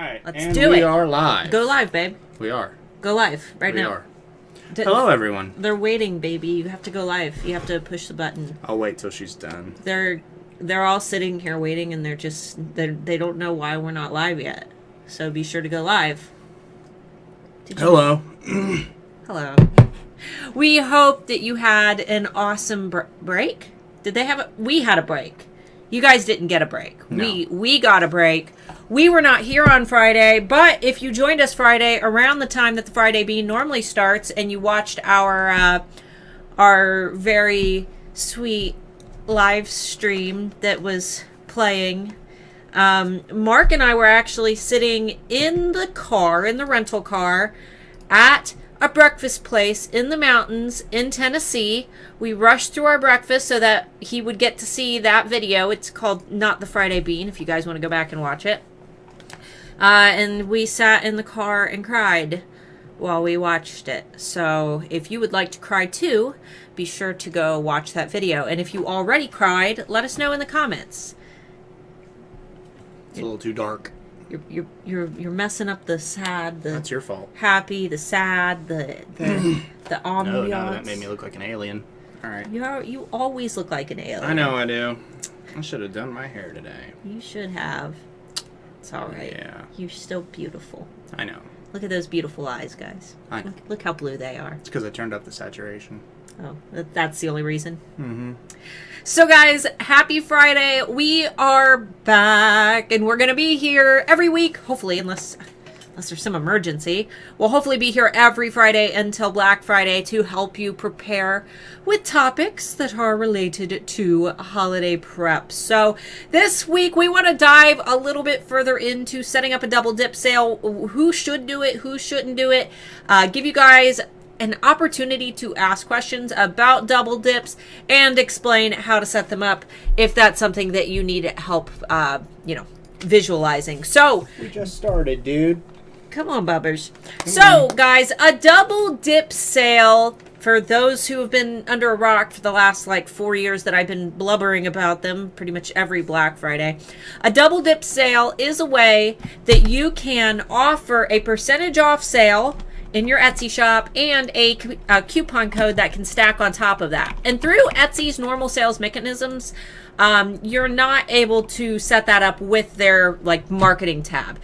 right. Let's and do we it. are live. Go live, babe. We are. Go live right We now. are. Hello, everyone. They're waiting, baby. You have to go live. You have to push the button. I'll wait till she's done. They're all sitting here waiting, and they don't know why we're not live yet. So be sure to go live. Hello. Hello. We hope that you had an awesome break. Did they have we had a break. You guys didn't get a break. No. We got a break. We were not here on Friday, but if you joined us Friday around the time that the Friday Bean normally starts and you watched our very sweet live stream that was playing, Mark and I were actually sitting in the rental car at a breakfast place in the mountains in Tennessee. We rushed through our breakfast so that he would get to see that video. It's called Not the Friday Bean, if you guys want to go back and watch it. And we sat in the car and cried while we watched it. So if you would like to cry too, be sure to go watch that video. And if you already cried, let us know in the comments. It's a little too dark. You're messing up the sad, the That's your fault. happy, the sad, the ambiance. No, that made me look like an alien. All right. You always look like an alien. I know I do. I should have done my hair today. You should have. It's all right. Yeah. You're still beautiful. I know. Look at those beautiful eyes, guys. I know. Look how blue they are. It's because I turned up the saturation. Oh, that's the only reason. Mm-hmm. So, guys, happy Friday. We are back, and we're going to be here every week, hopefully, unless there's some emergency. We'll hopefully be here every Friday until Black Friday to help you prepare with topics that are related to holiday prep. So this week, we want to dive a little bit further into setting up a double dip sale. Who should do it? Who shouldn't do it? Give you guys an opportunity to ask questions about double dips and explain how to set them up if that's something that you need help, visualizing. So We just started, dude. come on, bubbers. So, guys, a double dip sale, for those who have been under a rock for the last 4 years that I've been blubbering about them pretty much every Black Friday, a double dip sale is a way that you can offer a percentage off sale in your Etsy shop and a coupon code that can stack on top of that. And through Etsy's normal sales mechanisms, you're not able to set that up with their marketing tab.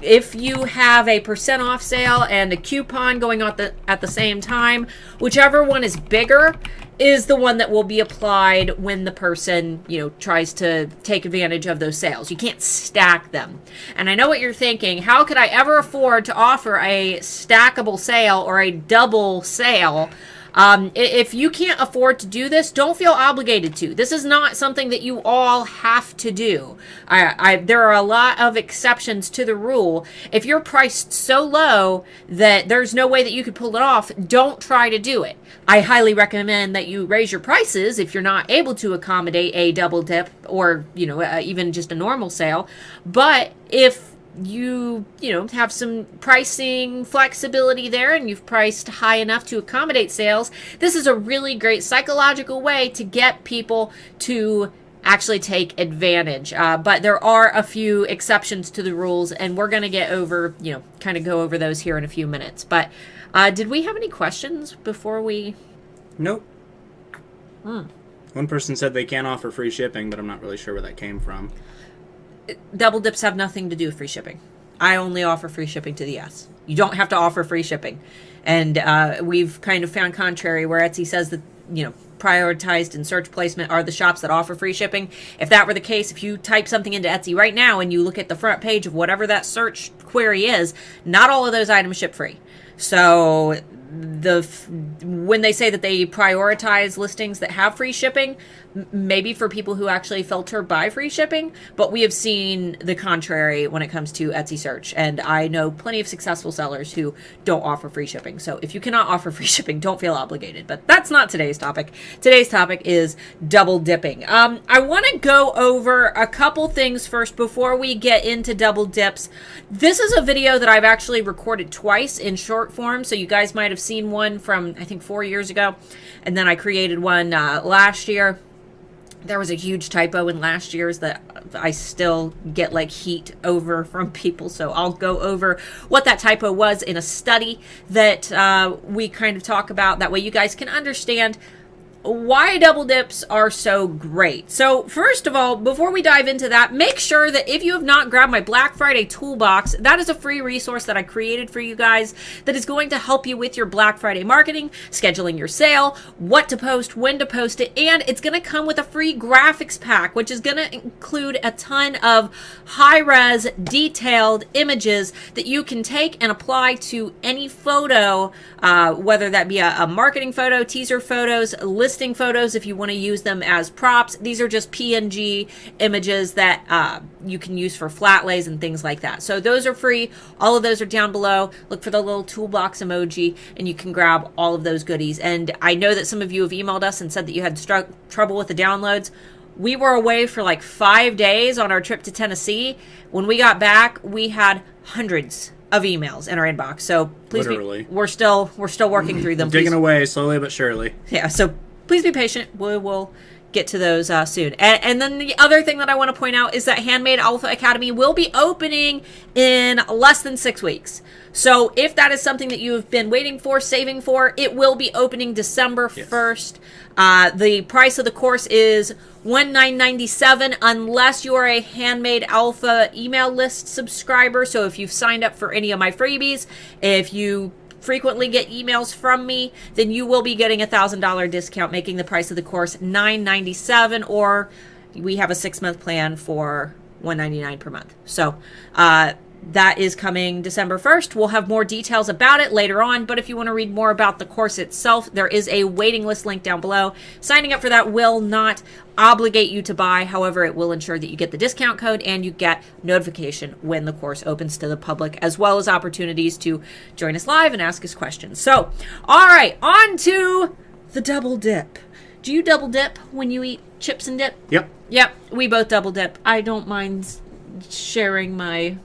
If you have a percent off sale and a coupon going on at the same time, whichever one is bigger is the one that will be applied when the person, tries to take advantage of those sales. You can't stack them. And I know what you're thinking. How could I ever afford to offer a stackable sale or a double sale? If you can't afford to do this, don't feel obligated to. This is not something that you all have to do. There are a lot of exceptions to the rule. If you're priced so low that there's no way that you could pull it off, don't try to do it. I highly recommend that you raise your prices if you're not able to accommodate a double dip or, even just a normal sale. But if you have some pricing flexibility there and you've priced high enough to accommodate sales, this is a really great psychological way to get people to actually take advantage. But there are a few exceptions to the rules, and we're going to go over those here in a few minutes. But did we have any questions before we... Nope. One person said they can't offer free shipping, but I'm not really sure where that came from. Double dips have nothing to do with free shipping. I only offer free shipping to the S. You don't have to offer free shipping. And we've kind of found contrary where Etsy says that, prioritized in search placement are the shops that offer free shipping. If that were the case, if you type something into Etsy right now and you look at the front page of whatever that search query is, not all of those items ship free. So when they say that they prioritize listings that have free shipping, maybe for people who actually filter by free shipping, but we have seen the contrary when it comes to Etsy search. And I know plenty of successful sellers who don't offer free shipping. So if you cannot offer free shipping, don't feel obligated. But that's not today's topic. Today's topic is double dipping. I want to go over a couple things first before we get into double dips. This is a video that I've actually recorded twice in short form. So you guys might have seen one from, I think, 4 years ago. And then I created one last year. There was a huge typo in last year's that I still get like heat over from people. So I'll go over what that typo was in a study that we kind of talk about. That way you guys can understand why double dips are so great. So first of all, before we dive into that, make sure that if you have not grabbed my Black Friday toolbox, that is a free resource that I created for you guys that is going to help you with your Black Friday marketing, scheduling your sale, what to post, when to post it, and it's going to come with a free graphics pack, which is going to include a ton of high-res, detailed images that you can take and apply to any photo, whether that be a marketing photo, teaser photos, listing photos if you want to use them as props. These are just PNG images that you can use for flat lays and things like that. So those are free. All of those are down below. Look for the little toolbox emoji and you can grab all of those goodies. And I know that some of you have emailed us and said that you had trouble with the downloads. We were away for like 5 days on our trip to Tennessee. When we got back, we had hundreds of emails in our inbox. So please, we're still working through them. Digging away slowly but surely. Yeah. So please be patient. We will get to those soon. And then the other thing that I want to point out is that Handmade Alpha Academy will be opening in less than 6 weeks. So if that is something that you have been waiting for, saving for, it will be opening December 1st. The price of the course is $19.97 unless you are a Handmade Alpha email list subscriber. So if you've signed up for any of my freebies, if you frequently get emails from me, then you will be getting a $1,000 discount, making the price of the course $9.97, or we have a 6-month plan for $199 per month. So that is coming December 1st. We'll have more details about it later on, but if you want to read more about the course itself, there is a waiting list link down below. Signing up for that will not obligate you to buy. However, it will ensure that you get the discount code and you get notification when the course opens to the public, as well as opportunities to join us live and ask us questions. So, all right, on to the double dip. Do you double dip when you eat chips and dip? Yep. Yep, we both double dip. I don't mind sharing my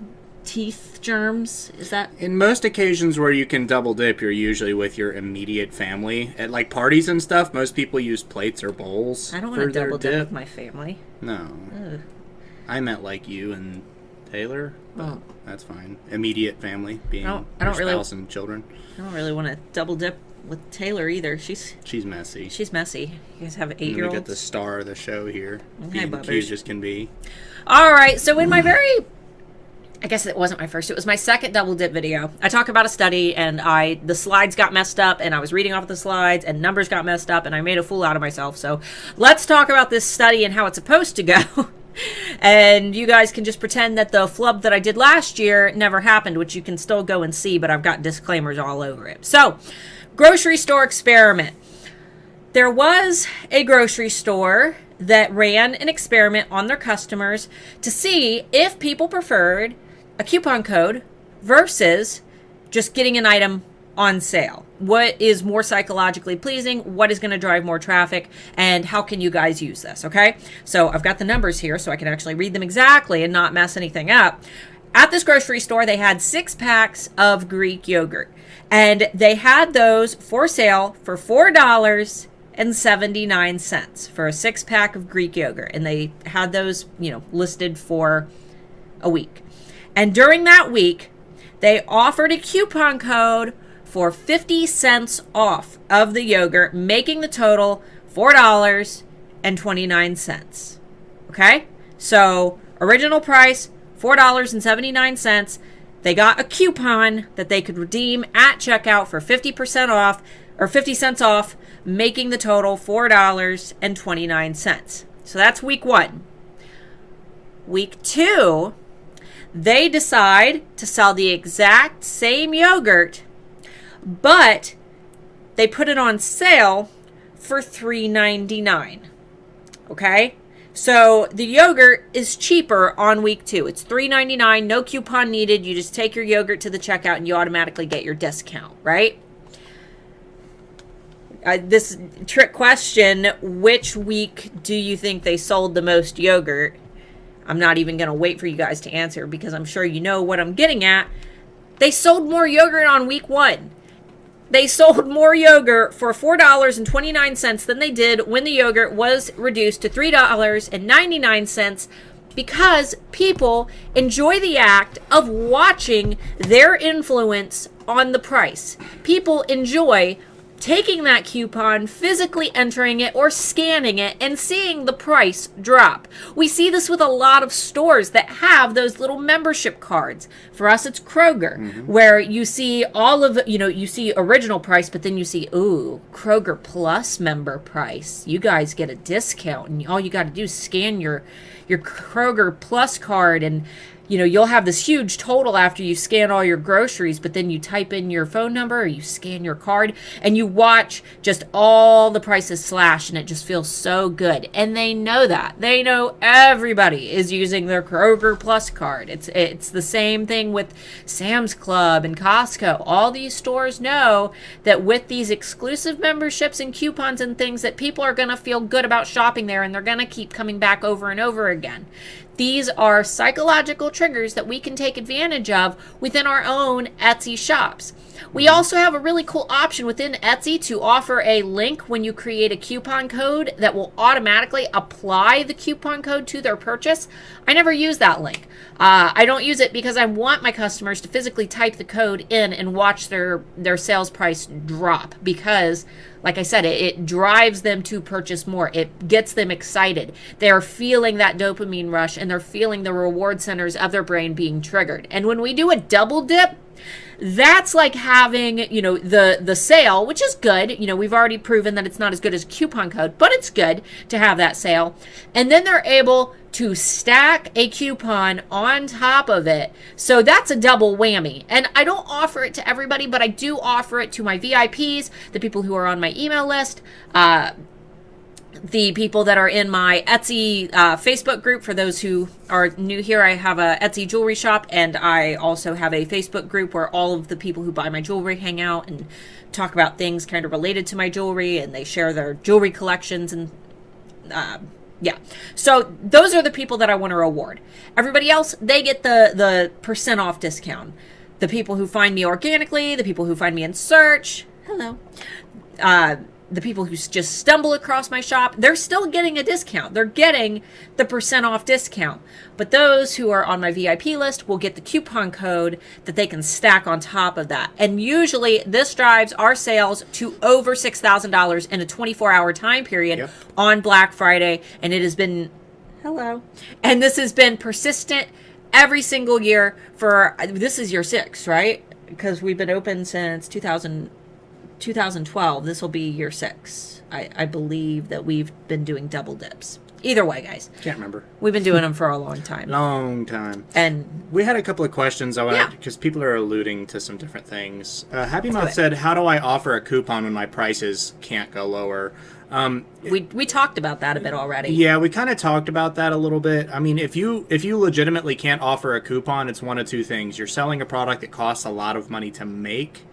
teeth germs. Is that in most occasions where you can double dip, you're usually with your immediate family at like parties and stuff. Most people use plates or bowls. I don't want to double dip with my family. No. Ugh. I meant like you and Taylor, but oh, that's fine. Immediate family being I don't your really, spouse and children. I don't really want to double dip with Taylor either. She's messy. She's messy. You guys have 8-year-olds. We got the star of the show here. Hi, being cute as can be. All right, so in my I guess it wasn't my first. It was my second double dip video. I talk about a study, and the slides got messed up, and I was reading off the slides, and numbers got messed up, and I made a fool out of myself. So let's talk about this study and how it's supposed to go. And you guys can just pretend that the flub that I did last year never happened, which you can still go and see, but I've got disclaimers all over it. So, grocery store experiment. There was a grocery store that ran an experiment on their customers to see if people preferred a coupon code versus just getting an item on sale. What is more psychologically pleasing? What is going to drive more traffic? And how can you guys use this? Okay. So I've got the numbers here so I can actually read them exactly and not mess anything up. At this grocery store, they had 6 packs of Greek yogurt, and they had those for sale for $4.79 for a 6-pack of Greek yogurt. And they had those, listed for a week. And during that week, they offered a coupon code for 50 cents off of the yogurt, making the total $4.29. Okay? So, original price, $4.79. They got a coupon that they could redeem at checkout for 50% off, or 50 cents off, making the total $4.29. So that's week 1. Week 2, they decide to sell the exact same yogurt, but they put it on sale for $3.99. Okay? So the yogurt is cheaper on week 2. It's $3.99, no coupon needed. You just take your yogurt to the checkout and you automatically get your discount, right? This trick question, which week do you think they sold the most yogurt? I'm not even going to wait for you guys to answer because I'm sure you know what I'm getting at. They sold more yogurt on week 1. they sold more yogurt for $4.29 than they did when the yogurt was reduced to $3.99 because people enjoy the act of watching their influence on the price. People enjoy taking that coupon, physically entering it or scanning it, and seeing the price drop. We see this with a lot of stores that have those little membership cards. For us, it's Kroger, where you see all of, you see original price, but then you see, ooh, Kroger Plus member price. You guys get a discount, and all you got to do is scan your Kroger Plus card, and you'll have this huge total after you scan all your groceries, but then you type in your phone number or you scan your card and you watch just all the prices slash, and it just feels so good. And they know that. They know everybody is using their Kroger Plus card. It's the same thing with Sam's Club and Costco. All these stores know that with these exclusive memberships and coupons and things that people are going to feel good about shopping there, and they're going to keep coming back over and over again. These are psychological triggers that we can take advantage of within our own Etsy shops. We also have a really cool option within Etsy to offer a link when you create a coupon code that will automatically apply the coupon code to their purchase. I never use that link. I don't use it because I want my customers to physically type the code in and watch their sales price drop, because like I said, it drives them to purchase more. It gets them excited. They're feeling that dopamine rush, and they're feeling the reward centers of their brain being triggered. And when we do a double dip, that's like having, the sale, which is good. We've already proven that it's not as good as a coupon code, but it's good to have that sale. And then they're able to stack a coupon on top of it. So that's a double whammy. And I don't offer it to everybody, but I do offer it to my VIPs, the people who are on my email list, the people that are in my Etsy Facebook group. For those who are new here, I have a Etsy jewelry shop, and I also have a Facebook group where all of the people who buy my jewelry hang out and talk about things kind of related to my jewelry, and they share their jewelry collections. And yeah, so those are the people that I want to reward. Everybody else, they get the percent off discount. The people who find me organically, the people who find me in search, hello, the people who just stumble across my shop, they're still getting a discount. They're getting the percent off discount. But those who are on my VIP list will get the coupon code that they can stack on top of that. And usually this drives our sales to over $6,000 in a 24-hour time period on Black Friday. And it has been, hello, and this has been persistent every single year for, this is year 6, right? Because we've been open since 2012. This will be year 6. I believe that we've been doing double dips. Either way, guys. Can't remember. We've been doing them for a long time. Long time. And we had a couple of questions I wanted, because people are alluding to some different things. Happy Mouth said, how do I offer a coupon when my prices can't go lower? We talked about that a bit already. Yeah, we kind of talked about that a little bit. I mean, if you legitimately can't offer a coupon, it's one of two things. You're selling a product that costs a lot of money to make,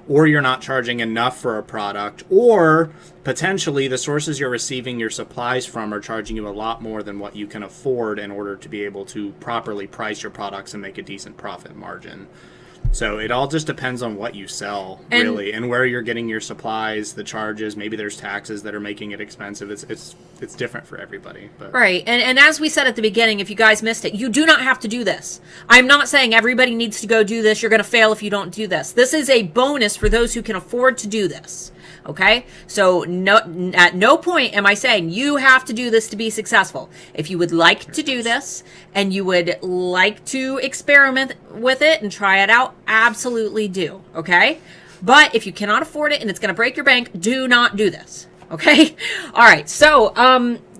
or you're not charging enough for a product, or potentially the sources you're receiving your supplies from are charging you a lot more than what you can afford in order to be able to properly price your products and make a decent profit margin. So it all just depends on what you sell, really, and where you're getting your supplies, the charges. Maybe there's taxes that are making it expensive. It's different for everybody. But. Right. And as we said at the beginning, if you guys missed it, you do not have to do this. I'm not saying everybody needs to go do this. You're going to fail if you don't do this. This is a bonus for those who can afford to do this. Okay? So at no point am I saying you have to do this to be successful. If you would like to do this and you would like to experiment with it and try it out, absolutely do. Okay? But if you cannot afford it and it's going to break your bank, do not do this. Okay? All right. So,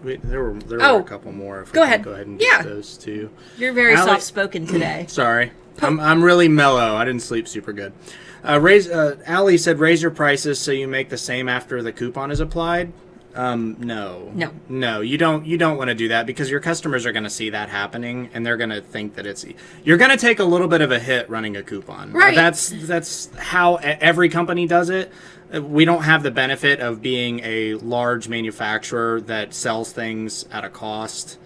Wait, there were a couple more. If go ahead. Go ahead and get those two. You're very soft-spoken today. Sorry. I'm really mellow. I didn't sleep super good. Allie said, raise your prices so you make the same after the coupon is applied. No, you don't want to do that, because your customers are going to see that happening and they're going to think that you're going to take a little bit of a hit running a coupon. Right. That's how every company does it. We don't have the benefit of being a large manufacturer that sells things at a cost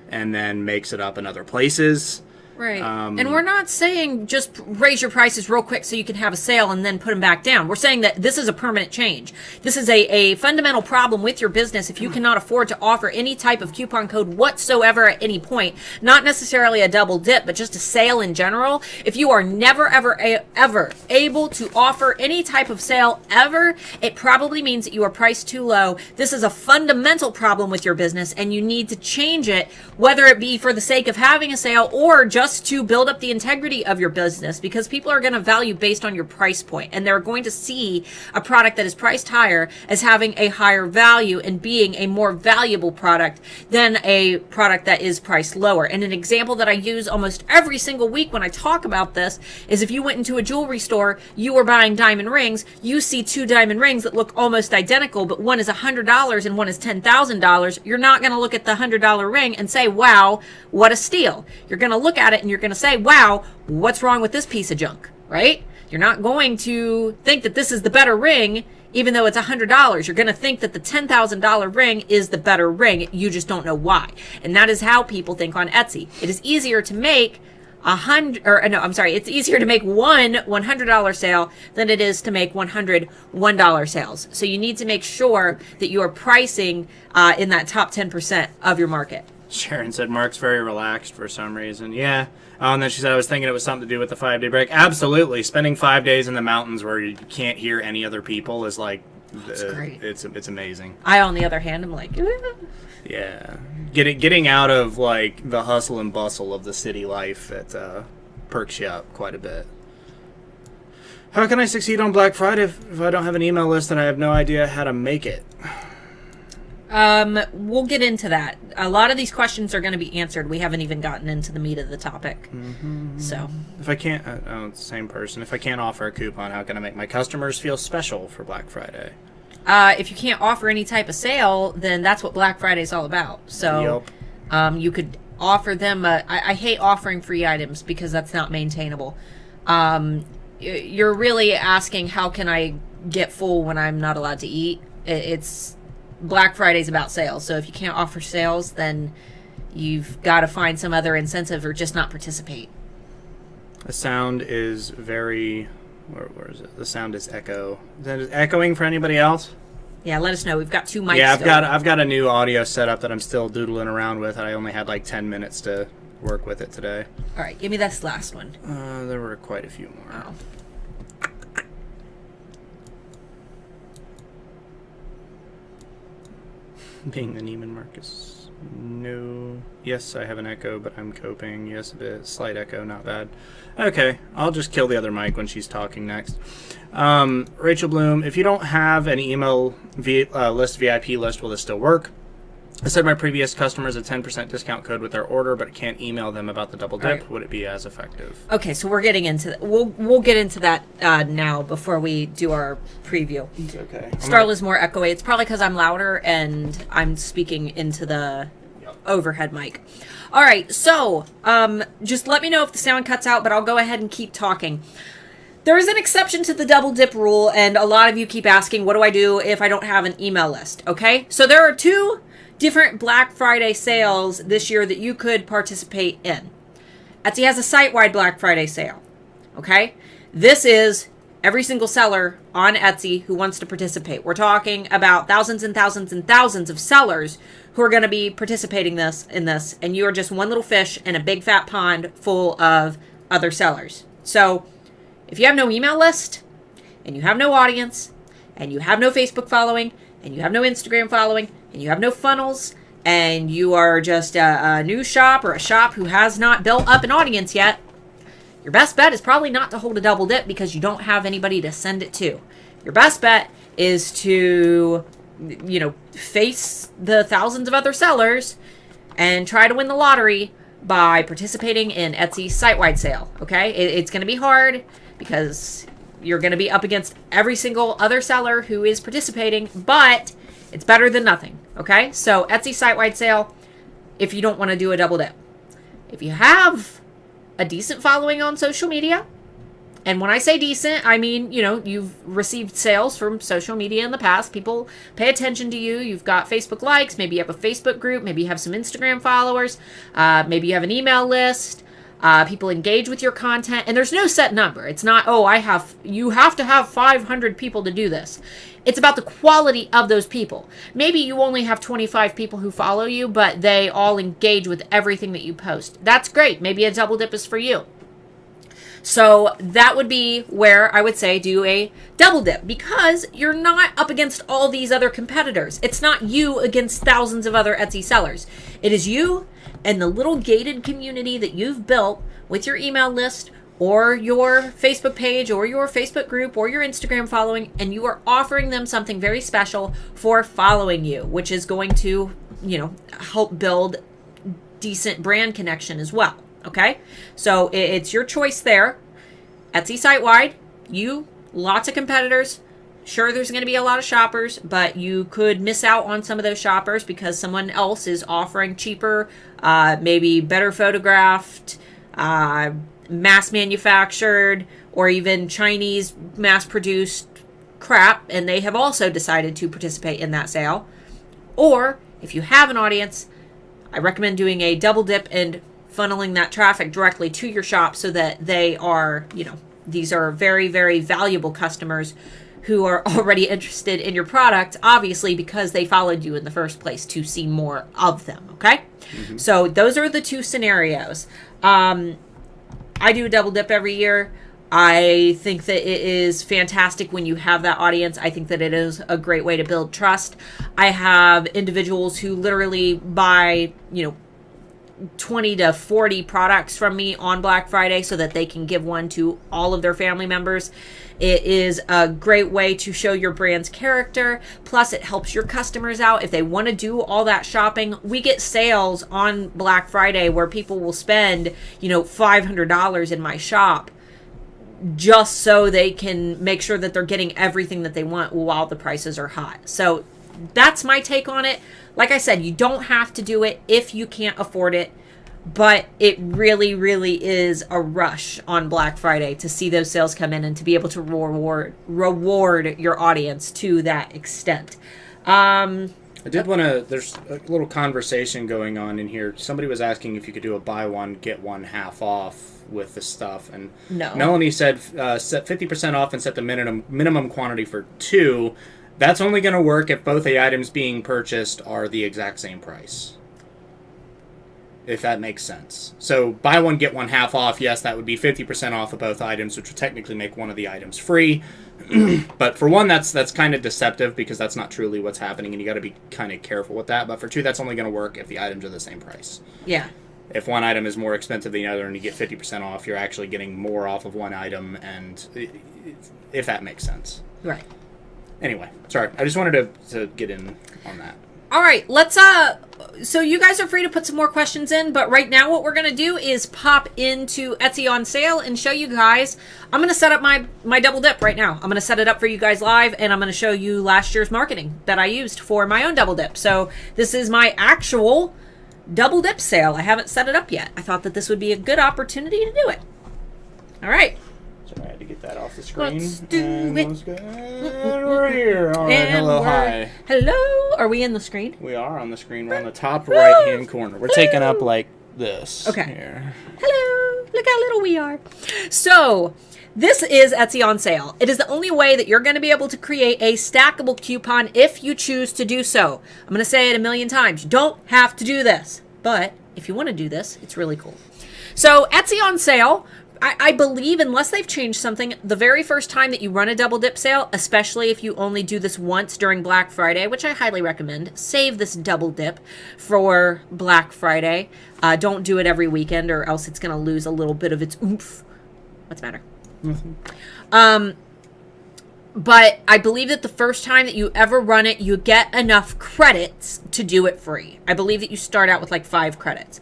and then makes it up in other places. Right. And we're not saying just raise your prices real quick so you can have a sale and then put them back down. We're saying that this is a permanent change. This is a fundamental problem with your business if you cannot afford to offer any type of coupon code whatsoever at any point. Not necessarily a double dip, but just a sale in general. If you are never, ever able to offer any type of sale ever, it probably means that you are priced too low. This is a fundamental problem with your business and you need to change it, whether it be for the sake of having a sale or just to build up the integrity of your business, because people are going to value based on your price point, and they're going to see a product that is priced higher as having a higher value and being a more valuable product than a product that is priced lower. And an example that I use almost every single week when I talk about this is if you went into a jewelry store, you were buying diamond rings, you see two diamond rings that look almost identical, but one is $100 and one is $10,000. You're not going to look at the $100 ring and say, wow, what a steal. You're going to look at it and you're going to say, wow, what's wrong with this piece of junk, right? You're not going to think that this is the better ring, even though it's $100. You're going to think that the $10,000 ring is the better ring. You just don't know why. And that is how people think on Etsy. It is easier to make it's easier to make one $100 sale than it is to make 100 $1 sales. So you need to make sure that you are pricing in that top 10% of your market. Sharon said Mark's very relaxed for some reason. Yeah. Oh, and then she said I was thinking it was something to do with the 5-day break. Absolutely. Spending 5 days in the mountains where you can't hear any other people is like, that's great. It's amazing. I, on the other hand, am like, yeah. Getting out of like the hustle and bustle of the city life, it perks you up quite a bit. How can I succeed on Black Friday if I don't have an email list and I have no idea how to make it? We'll get into that. A lot of these questions are going to be answered. We haven't even gotten into the meat of the topic. Mm-hmm. So if I can't, it's the same person. If I can't offer a coupon, how can I make my customers feel special for Black Friday? If you can't offer any type of sale, then that's what Black Friday is all about. So, you could offer them. I hate offering free items because that's not maintainable. You're really asking, how can I get full when I'm not allowed to eat? It's Black Friday's about sales. So if you can't offer sales, then you've got to find some other incentive or just not participate. The sound is very... Where is it? The sound is echo. Is that echoing for anybody else? Yeah, let us know. We've got two mics. Yeah, I've got a new audio setup that I'm still doodling around with. I only had like 10 minutes to work with it today. All right, give me this last one. There were quite a few more. Oh. Being the Neiman Marcus. No. Yes, I have an echo, but I'm coping. Yes, a bit. Slight echo, not bad. Okay, I'll just kill the other mic when she's talking next. Rachel Bloom, if you don't have an email list, VIP list, will this still work? I said my previous customers a 10% discount code with their order, but can't email them about the double dip. Right. Would it be as effective? Okay, so we're getting into that. We'll get into that now before we do our preview. Okay. Starla's more echoey. It's probably because I'm louder and I'm speaking into the overhead mic. All right, so just let me know if the sound cuts out, but I'll go ahead and keep talking. There is an exception to the double dip rule, and a lot of you keep asking, what do I do if I don't have an email list? Okay, so there are two different Black Friday sales this year that you could participate in. Etsy has a site-wide Black Friday sale. Okay, this is every single seller on Etsy who wants to participate. We're talking about thousands and thousands and thousands of sellers who are going to be participating in this, and you are just one little fish in a big fat pond full of other sellers. So if you have no email list, and you have no audience, and you have no Facebook following, and you have no Instagram following, and you have no funnels, and you are just a new shop or a shop who has not built up an audience yet, your best bet is probably not to hold a double dip because you don't have anybody to send it to. Your best bet is to, face the thousands of other sellers and try to win the lottery by participating in Etsy's site-wide sale, okay? It's going to be hard because you're going to be up against every single other seller who is participating, but it's better than nothing, okay? So Etsy site-wide sale if you don't want to do a double dip. If you have a decent following on social media, and when I say decent, I mean, you've received sales from social media in the past. People pay attention to you. You've got Facebook likes. Maybe you have a Facebook group. Maybe you have some Instagram followers. Maybe you have an email list. People engage with your content, and there's no set number. It's not, oh, you have to have 500 people to do this. It's about the quality of those people. Maybe you only have 25 people who follow you, but they all engage with everything that you post. That's great. Maybe a double dip is for you. So that would be where I would say do a double dip, because you're not up against all these other competitors. It's not you against thousands of other Etsy sellers. It is you and the little gated community that you've built with your email list or your Facebook page or your Facebook group or your Instagram following, and you are offering them something very special for following you, which is going to, help build decent brand connection as well. Okay, so it's your choice there. Etsy site-wide, lots of competitors. Sure, there's going to be a lot of shoppers, but you could miss out on some of those shoppers because someone else is offering cheaper, maybe better photographed, mass manufactured, or even Chinese mass-produced crap, and they have also decided to participate in that sale. Or, if you have an audience, I recommend doing a double dip and funneling that traffic directly to your shop so that they are, these are very, very valuable customers who are already interested in your product, obviously, because they followed you in the first place to see more of them, okay? Mm-hmm. So those are the two scenarios. I do a double dip every year. I think that it is fantastic when you have that audience. I think that it is a great way to build trust. I have individuals who literally buy, 20 to 40 products from me on Black Friday so that they can give one to all of their family members. It is a great way to show your brand's character. Plus, it helps your customers out if they want to do all that shopping. We get sales on Black Friday where people will spend, $500 in my shop just so they can make sure that they're getting everything that they want while the prices are hot. So that's my take on it. Like I said, you don't have to do it if you can't afford it, but it really, really is a rush on Black Friday to see those sales come in and to be able to reward your audience to that extent. I did want to, there's a little conversation going on in here. Somebody was asking if you could do a buy one, get one half off with the stuff. And no. Melanie said set 50% off and set the minimum quantity for 2. That's only going to work if both the items being purchased are the exact same price. If that makes sense. So buy one, get one half off. Yes, that would be 50% off of both items, which would technically make one of the items free. But for one, that's kind of deceptive because that's not truly what's happening, and you got to be kind of careful with that. But for 2, that's only going to work if the items are the same price. Yeah. If one item is more expensive than the other and you get 50% off, you're actually getting more off of one item, and if that makes sense. Right. Anyway, sorry. I just wanted to get in on that. All right, let's so you guys are free to put some more questions in, but right now what we're going to do is pop into Etsy on sale and show you guys. I'm going to set up my double dip right now. I'm going to set it up for you guys live, and I'm going to show you last year's marketing that I used for my own double dip. So this is my actual double dip sale. I haven't set it up yet. I thought that this would be a good opportunity to do it. All right. So I had to get that off the screen. Let's do it. Let's go. And we're here. All right, hello, hi. Hello. Are we in the screen? We are on the screen. We're on the top right-hand corner. We're taking up like this. Okay. Here. Hello. Look how little we are. So this is Etsy on sale. It is the only way that you're going to be able to create a stackable coupon if you choose to do so. I'm going to say it a million times. You don't have to do this, but if you want to do this, it's really cool. So Etsy on sale, I believe, unless they've changed something, the very first time that you run a double dip sale, especially if you only do this once during Black Friday, which I highly recommend, save this double dip for Black Friday. Don't do it every weekend or else it's going to lose a little bit of its oomph. What's the matter? Mm-hmm. But I believe that the first time that you ever run it, you get enough credits to do it free. I believe that you start out with like 5 credits.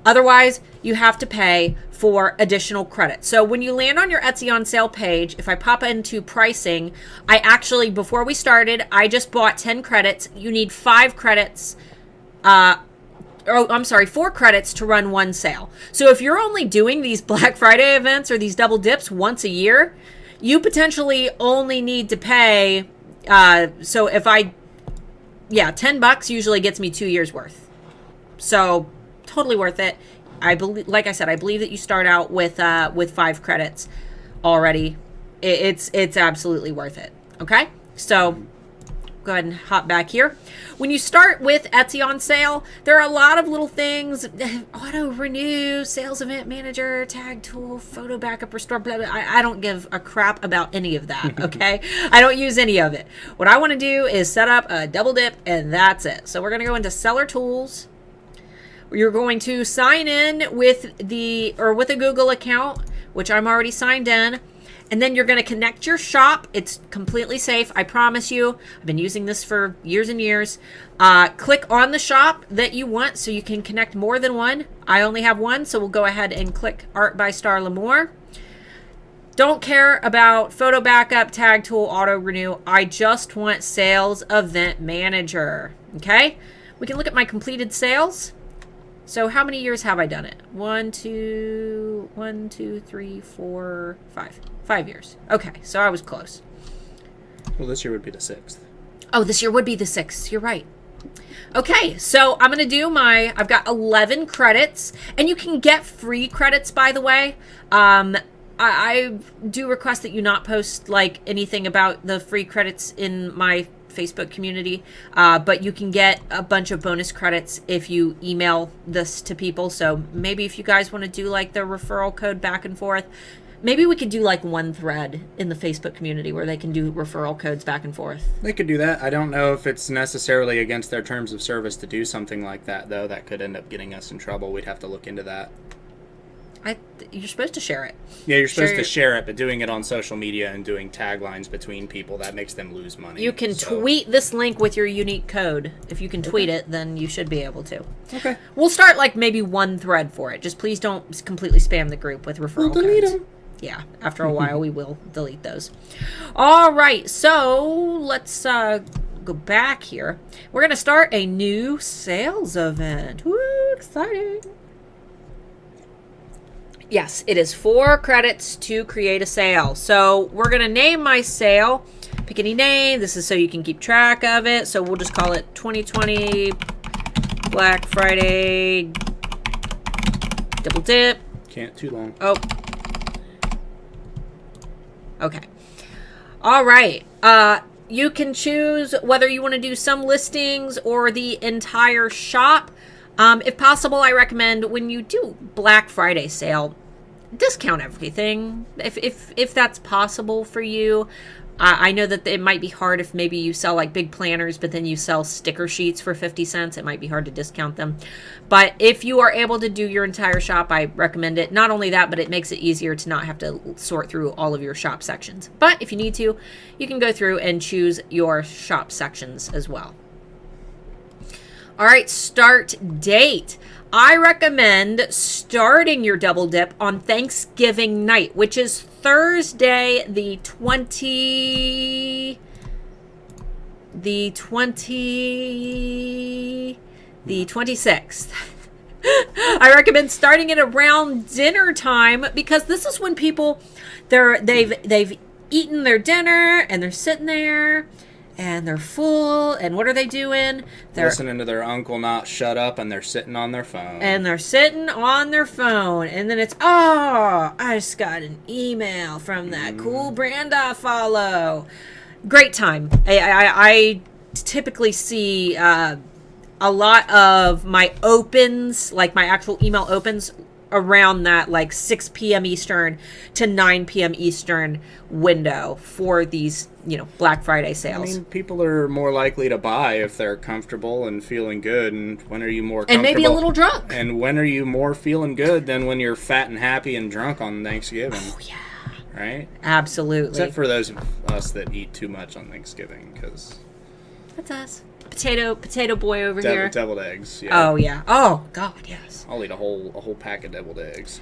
Otherwise, you have to pay for additional credits. So when you land on your Etsy on sale page, if I pop into pricing, I actually, before we started, I just bought 10 credits. You need 5 credits. 4 credits to run one sale. So if you're only doing these Black Friday events or these double dips once a year, you potentially only need to pay, so if $10 usually gets me 2 years worth. So totally worth it. I believe, like I said, I believe that you start out with 5 credits already. It's absolutely worth it. Okay, so go ahead and hop back here. When you start with Etsy on sale, there are a lot of little things: auto renew, sales event manager, tag tool, photo backup, restore. Blah, blah. I don't give a crap about any of that. Okay, I don't use any of it. What I want to do is set up a double dip, and that's it. So we're going to go into Seller Tools. You're going to sign in with with a Google account, which I'm already signed in. And then you're going to connect your shop. It's completely safe, I promise you. I've been using this for years and years. Click on the shop that you want so you can connect more than one. I only have one, so we'll go ahead and click Art by Starla More. Don't care about photo backup, tag tool, auto renew. I just want Sales Event Manager. Okay? We can look at my completed sales. So how many years have I done it? 1, 2, 3, 4, 5. 5 years. Okay, so I was close. Well, this year would be the 6th. Oh, this year would be the 6th. You're right. Okay, so I'm going to do I've got 11 credits, and you can get free credits, by the way. I do request that you not post like anything about the free credits in my Facebook community, but you can get a bunch of bonus credits if you email this to people. So maybe if you guys want to do like the referral code back and forth, maybe we could do like one thread in the Facebook community where they can do referral codes back and forth. They could do that. I don't know if it's necessarily against their terms of service to do something like that, though. That could end up getting us in trouble. We'd have to look into that. You're supposed to share it. Yeah, you're supposed to share it, but doing it on social media and doing taglines between people, that makes them lose money. You can tweet this link with your unique code. If you can tweet it, then you should be able to. Okay. We'll start like maybe one thread for it. Just please don't completely spam the group with referral codes. Delete them. Yeah, after a while we will delete those. All right, so let's go back here. We're going to start a new sales event. Woo, exciting. Yes, it is 4 credits to create a sale. So we're going to name my sale. Pick any name. This is so you can keep track of it. So we'll just call it 2020 Black Friday Double Dip. Can't too long. Oh. Okay. All right. You can choose whether you want to do some listings or the entire shop. If possible, I recommend when you do Black Friday sale, discount everything. If that's possible for you. I know that it might be hard if maybe you sell like big planners, but then you sell sticker sheets for 50 cents. It might be hard to discount them. But if you are able to do your entire shop, I recommend it. Not only that, but it makes it easier to not have to sort through all of your shop sections. But if you need to, you can go through and choose your shop sections as well. All right, start date. I recommend starting your double dip on Thanksgiving night, which is Thursday, the 26th. I recommend starting it around dinner time because this is when people they've eaten their dinner and they're sitting there and they're full, and what are they doing? They're listening to their uncle not shut up, and they're sitting on their phone. And then it's, oh, I just got an email from that cool brand I follow. Great time. I typically see a lot of my opens, like my actual email opens, around that like 6 p.m. Eastern to 9 p.m. Eastern window for these, Black Friday sales. I mean, people are more likely to buy if they're comfortable and feeling good. And when are you more comfortable? And maybe a little drunk. And when are you more feeling good than when you're fat and happy and drunk on Thanksgiving? Oh, yeah. Right? Absolutely. Except for those of us that eat too much on Thanksgiving, because... That's us. Potato boy over here. Deviled eggs. Yeah. Oh yeah. Oh God, yes. I'll eat a whole pack of deviled eggs.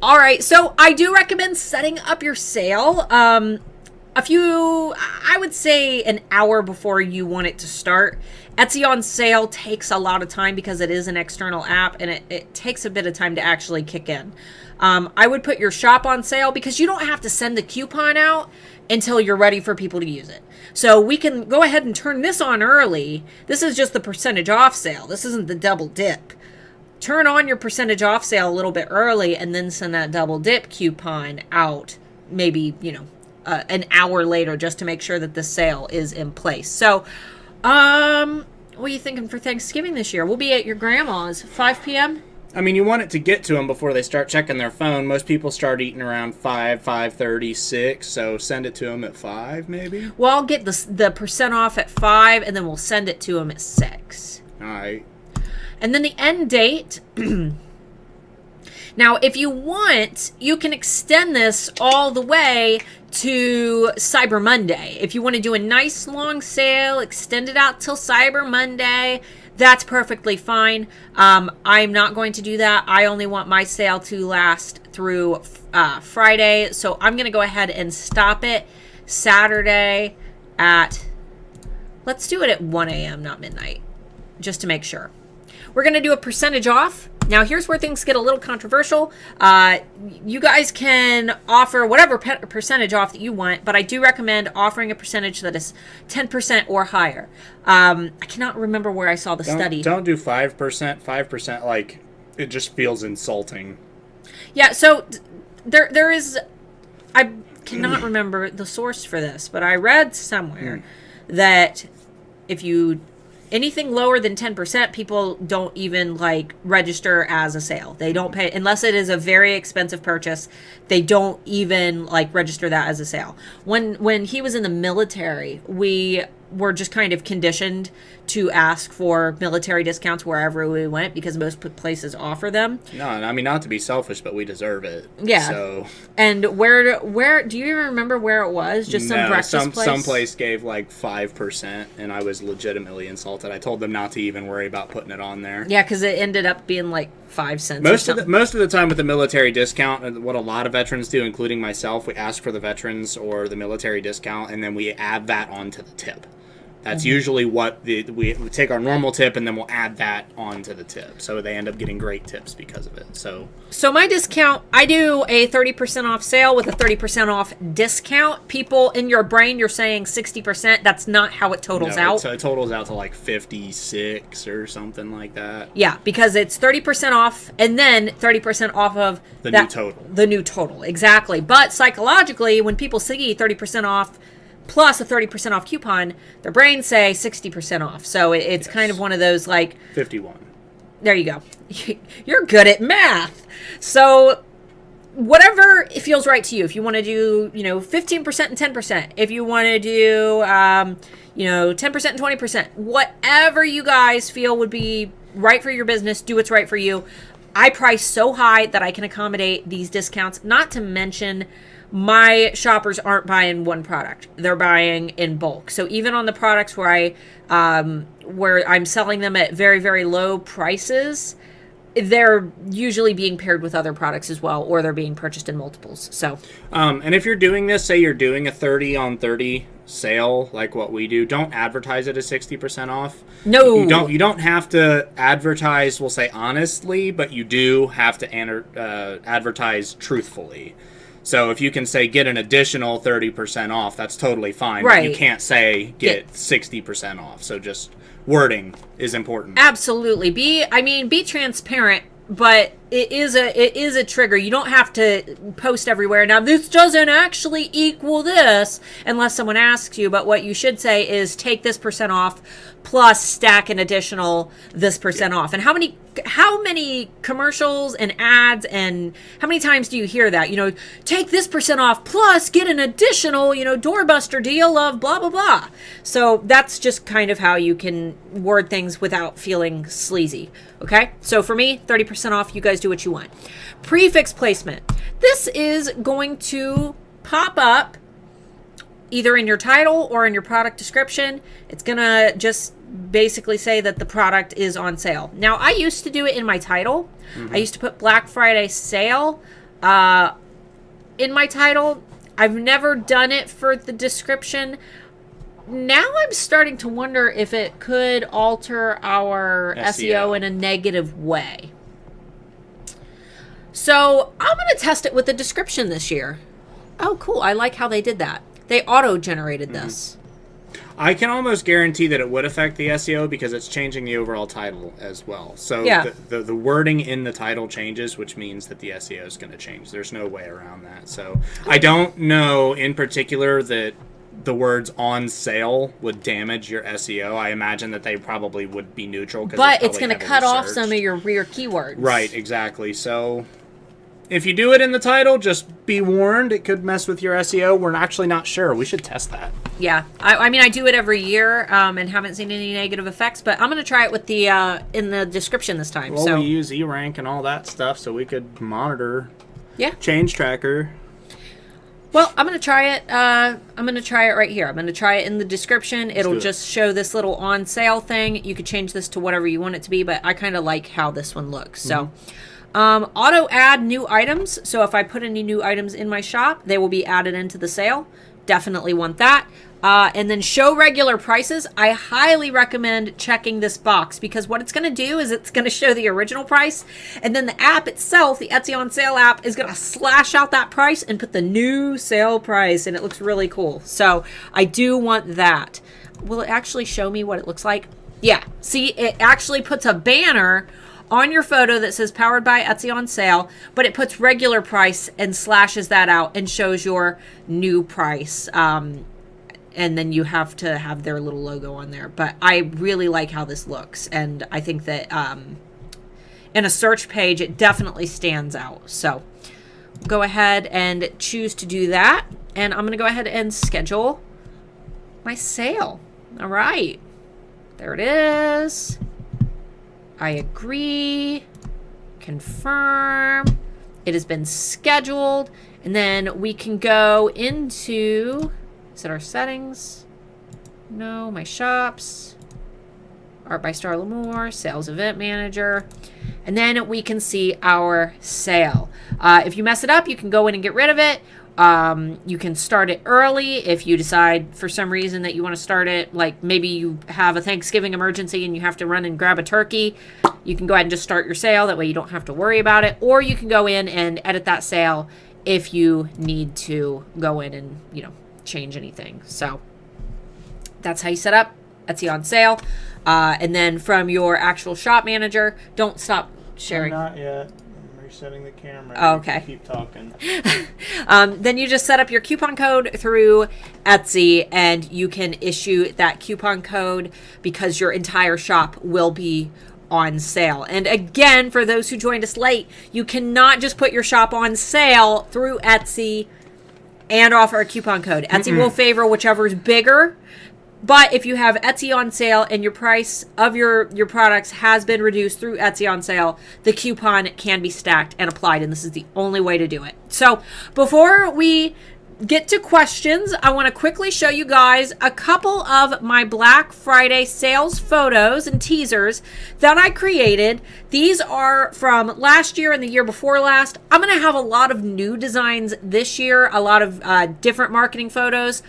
All right, so I do recommend setting up your sale. I would say an hour before you want it to start. Etsy on sale takes a lot of time because it is an external app and it takes a bit of time to actually kick in. I would put your shop on sale because you don't have to send the coupon out until you're ready for people to use it. So we can go ahead and turn this on early. This is just the percentage off sale. This isn't the double dip. turn on your percentage off sale a little bit early and then send that double dip coupon out maybe, an hour later, just to make sure that the sale is in place. So, what are you thinking for Thanksgiving this year? We'll be at your grandma's, 5 p.m.? I mean, you want it to get to them before they start checking their phone. Most people start eating around 5, 5:30, 6, so send it to them at 5, maybe? Well, I'll get the percent off at 5, and then we'll send it to them at 6. All right. And then the end date... Now, if you want, you can extend this all the way to Cyber Monday. If you want to do a nice long sale, extend it out till Cyber Monday, that's perfectly fine. I'm not going to do that. I only want my sale to last through Friday. So I'm going to go ahead and stop it Saturday at, let's do it at 1 a.m., not midnight, just to make sure. We're going to do a percentage off. Now, here's where things get a little controversial. You guys can offer whatever percentage off that you want, but I do recommend offering a percentage that is 10% or higher. I cannot remember where I saw the study. Don't do 5%. 5%, like, it just feels insulting. Yeah, so there is... I cannot remember the source for this, but I read somewhere that if you... anything lower than 10%, people don't even register as a sale. They don't pay unless it is a very expensive purchase. They don't even register that as a sale. When he was in the military, we were just kind of conditioned to ask for military discounts wherever we went because most places offer them. No, I mean, not to be selfish, but we deserve it. Yeah. So. And where do you even remember where it was? Just some breakfast place? Some place gave 5%, and I was legitimately insulted. I told them not to even worry about putting it on there. Yeah, because it ended up being 5 cents. Most of the time with the military discount, what a lot of veterans do, including myself, we ask for the veterans or the military discount, and then we add that onto the tip. That's usually what we take our normal tip and then we'll add that onto the tip. So they end up getting great tips because of it. So my discount, I do a 30% off sale with a 30% off discount. People, in your brain, you're saying 60%. That's not how it totals out. It totals out to 56 or something like that. Yeah, because it's 30% off and then 30% off of new total. The new total, exactly. But psychologically, when people see 30% off plus a 30% off coupon, their brains say 60% off. So it's kind of one of those 51. There you go. You're good at math. So whatever it feels right to you. If you want to do, 15% and 10%. If you want to do, 10% and 20%. Whatever you guys feel would be right for your business, do what's right for you. I price so high that I can accommodate these discounts, not to mention my shoppers aren't buying one product. They're buying in bulk. So even on the products where I'm selling them at very, very low prices, they're usually being paired with other products as well, or they're being purchased in multiples. So, and if you're doing this, say you're doing a 30 on 30 sale like what we do, don't advertise it as 60% off. No, you don't have to advertise, we'll say honestly, but you do have to advertise truthfully. So if you can say get an additional 30% off, that's totally fine. Right. But you can't say get 60% off. So just wording is important. Absolutely. Be transparent, but it is a trigger. You don't have to post everywhere. Now, this doesn't actually equal this unless someone asks you, but what you should say is take this percent off plus stack an additional this percent off. And how many commercials and ads and how many times do you hear that? Take this percent off plus get an additional, doorbuster deal of blah, blah, blah. So that's just kind of how you can word things without feeling sleazy. Okay? So for me, 30% off, you guys do what you want. Prefix placement. This is going to pop up either in your title or in your product description. It's going to just basically say that the product is on sale. Now, I used to do it in my title. I used to put Black Friday sale in my title. I've never done it for the description. Now I'm starting to wonder if it could alter our SEO in a negative way. So I'm going to test it with the description this year. Oh, cool. I like how they did that. They auto-generated this. I can almost guarantee that it would affect the SEO because it's changing the overall title as well. So Yeah. the wording in the title changes, which means that the SEO is going to change. There's no way around that. So I don't know in particular that the words on sale would damage your SEO. I imagine that they probably would be neutral. But it's going to cut off some of your rear keywords. Right, exactly. So if you do it in the title, just be warned. It could mess with your SEO. We're actually not sure. We should test that. Yeah. I mean, I do it every year and haven't seen any negative effects, but I'm going to try it with the in the description this time. Well, so we use eRank and all that stuff, so we could monitor change tracker. Well, I'm going to try it. I'm going to try it right here. I'm going to try it in the description. It'll just show this little on sale thing. You could change this to whatever you want it to be, but I kind of like how this one looks. So auto add new items. So if I put any new items in my shop, they will be added into the sale. Definitely want that. And then show regular prices. I highly recommend checking this box because what it's going to do is it's going to show the original price. And then the app itself, the Etsy on sale app, is going to slash out that price and put the new sale price. And it looks really cool. So I do want that. Will it actually show me what it looks like? Yeah. See, it actually puts a banner on your photo that says powered by Etsy on sale, but it puts regular price and slashes that out and shows your new price. And then you have to have their little logo on there. But I really like how this looks. And I think that in a search page, it definitely stands out. So go ahead and choose to do that. And I'm going to go ahead and schedule my sale. All right. There it is. I agree. Confirm. It has been scheduled. And then we can go into, is it our settings? No, my shops. Art by Starla Moore, sales event manager. And then we can see our sale. If you mess it up, you can go in and get rid of it. You can start it early if you decide for some reason that you want to start it, like maybe you have a Thanksgiving emergency and you have to run and grab a turkey. You can go ahead and just start your sale. That way you don't have to worry about it. Or you can go in and edit that sale if you need to go in and, change anything. So that's how you set up Etsy on sale. And then from your actual shop manager, don't stop sharing. Not yet. Setting the camera. Oh, okay. Keep talking. Then you just set up your coupon code through Etsy and you can issue that coupon code because your entire shop will be on sale. And again, for those who joined us late, you cannot just put your shop on sale through Etsy and offer a coupon code. Etsy will favor whichever is bigger. But if you have Etsy on sale and your price of your products has been reduced through Etsy on sale, the coupon can be stacked and applied, and this is the only way to do it. So before we get to questions, I want to quickly show you guys a couple of my Black Friday sales photos and teasers that I created. These are from last year and the year before last. I'm going to have a lot of new designs this year, a lot of different marketing photos,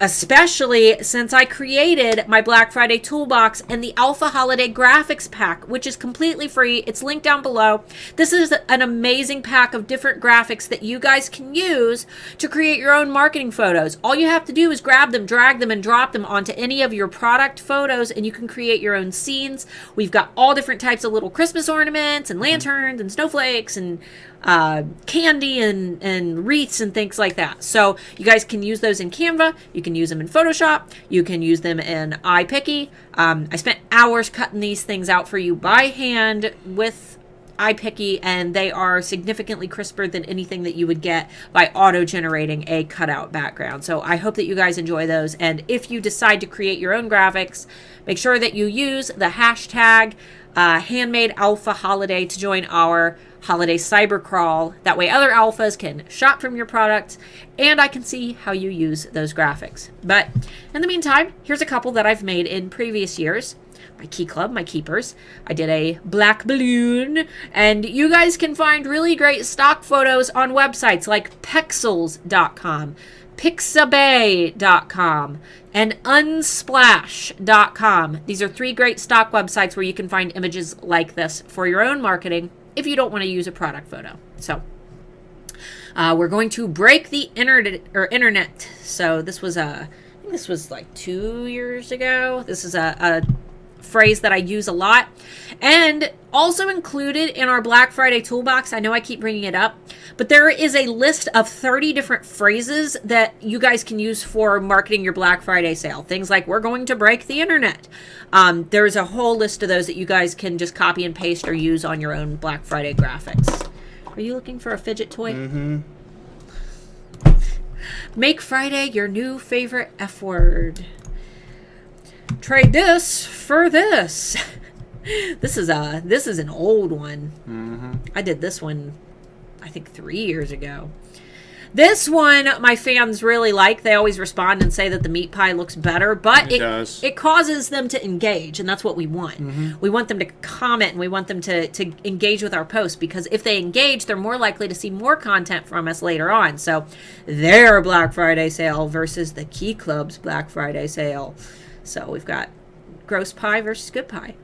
especially since I created my Black Friday toolbox and the Alpha Holiday Graphics Pack, which is completely free. It's linked down below. This is an amazing pack of different graphics that you guys can use to create your own marketing photos. All you have to do is grab them, drag them, and drop them onto any of your product photos, and you can create your own scenes. We've got all different types of little Christmas ornaments and lanterns and snowflakes and candy and wreaths and things like that. So you guys can use those in Canva. You can use them in Photoshop. You can use them in iPicky. I spent hours cutting these things out for you by hand with iPicky, and they are significantly crisper than anything that you would get by auto-generating a cutout background. So I hope that you guys enjoy those. And if you decide to create your own graphics, make sure that you use the hashtag handmade alpha holiday to join our holiday cyber crawl. That way other alphas can shop from your products and I can see how you use those graphics. But in the meantime, here's a couple that I've made in previous years. My Key Club, my keepers. I did a black balloon, and you guys can find really great stock photos on websites like Pexels.com, Pixabay.com, and Unsplash.com. These are 3 great stock websites where you can find images like this for your own marketing if you don't want to use a product photo. So we're going to break the internet. So this was think this was like 2 years ago. This is a phrase that I use a lot. And also included in our Black Friday toolbox, I know I keep bringing it up, but there is a list of 30 different phrases that you guys can use for marketing your Black Friday sale. Things like, we're going to break the internet. There's a whole list of those that you guys can just copy and paste or use on your own Black Friday graphics. Are you looking for a fidget toy? Mm-hmm. Make Friday your new favorite F word. Trade this for this. This is an old one. Mm-hmm. I did this one, I think 3 years ago. This one, my fans really like. They always respond and say that the meat pie looks better, but It does. It causes them to engage, and that's what we want. Mm-hmm. We want them to comment, and we want them to engage with our posts, because if they engage, they're more likely to see more content from us later on. So their Black Friday sale versus the Key Club's Black Friday sale. So we've got gross pie versus good pie.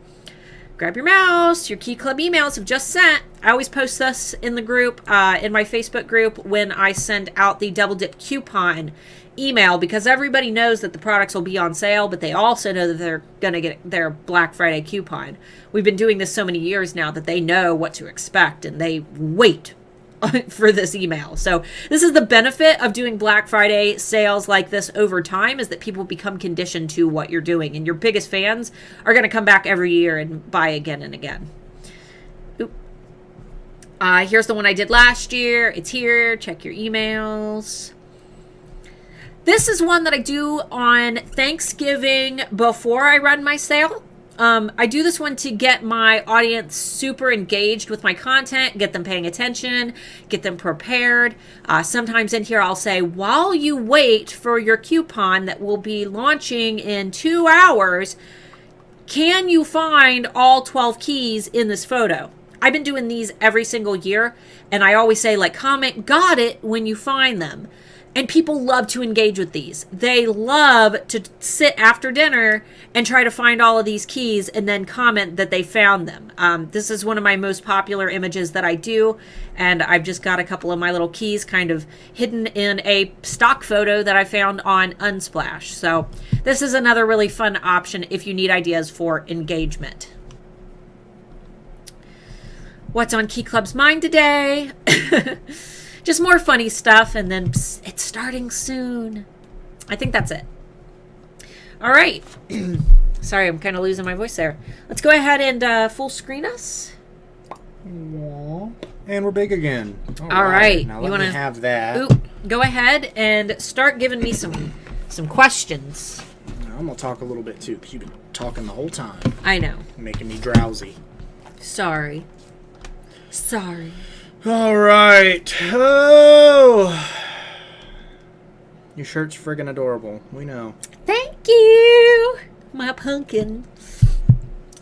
Grab your mouse. Your Key Club emails have just sent. I always post this in the group, in my Facebook group, when I send out the Double Dip coupon email, because everybody knows that the products will be on sale, but they also know that they're going to get their Black Friday coupon. We've been doing this so many years now that they know what to expect, and they wait for this email. So this is the benefit of doing Black Friday sales like this over time, is that people become conditioned to what you're doing, and your biggest fans are going to come back every year and buy again and again. Oop. Here's the one I did last year. It's here. Check your emails. This is one that I do on Thanksgiving before I run my sale. I do this one to get my audience super engaged with my content, get them paying attention, get them prepared. Sometimes in here I'll say, while you wait for your coupon that will be launching in 2 hours, can you find all 12 keys in this photo? I've been doing these every single year, and I always say, like, comment "got it" when you find them. And people love to engage with these. They love to sit after dinner and try to find all of these keys and then comment that they found them. This is one of my most popular images that I do. And I've just got a couple of my little keys kind of hidden in a stock photo that I found on Unsplash. So this is another really fun option if you need ideas for engagement. What's on Key Club's mind today? Just more funny stuff, and then it's starting soon. I think that's it. All right. Sorry, I'm kind of losing my voice there. Let's go ahead and full screen us. Aww. And we're big again. All right. Now let me have that. Ooh, go ahead and start giving me some questions. I'm going to talk a little bit, too, because you've been talking the whole time. I know. Making me drowsy. Sorry. All right. Oh. Your shirt's friggin' adorable. We know. Thank you, my pumpkin.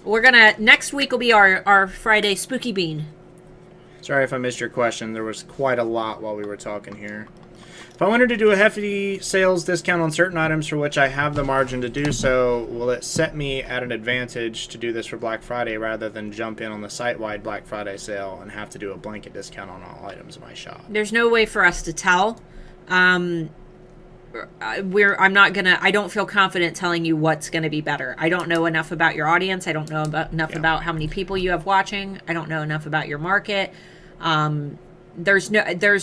Next week will be our Friday Spooky Bean. Sorry if I missed your question. There was quite a lot while we were talking here. If I wanted to do a hefty sales discount on certain items for which I have the margin to do so, will it set me at an advantage to do this for Black Friday rather than jump in on the site-wide Black Friday sale and have to do a blanket discount on all items in my shop? There's no way for us to tell. I don't feel confident telling you what's going to be better. I don't know enough about your audience. I don't know enough about how many people you have watching. I don't know enough about your market. There's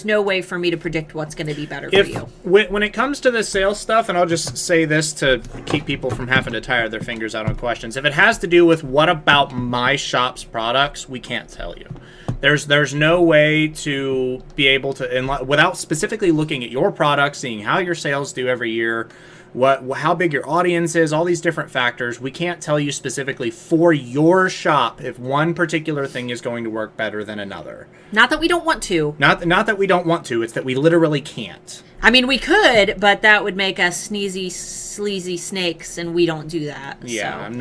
no way for me to predict what's going to be better for you. When it comes to the sales stuff, and I'll just say this to keep people from having to tire their fingers out on questions, if it has to do with what about my shop's products, we can't tell you. There's no way to be able to, without specifically looking at your products, seeing how your sales do every year, how big your audience is, all these different factors. We can't tell you specifically for your shop if one particular thing is going to work better than another. Not that we don't want to. Not that we don't want to. It's that we literally can't. I mean, we could, but that would make us sneezy, sleazy snakes, and we don't do that. Yeah, so. I'm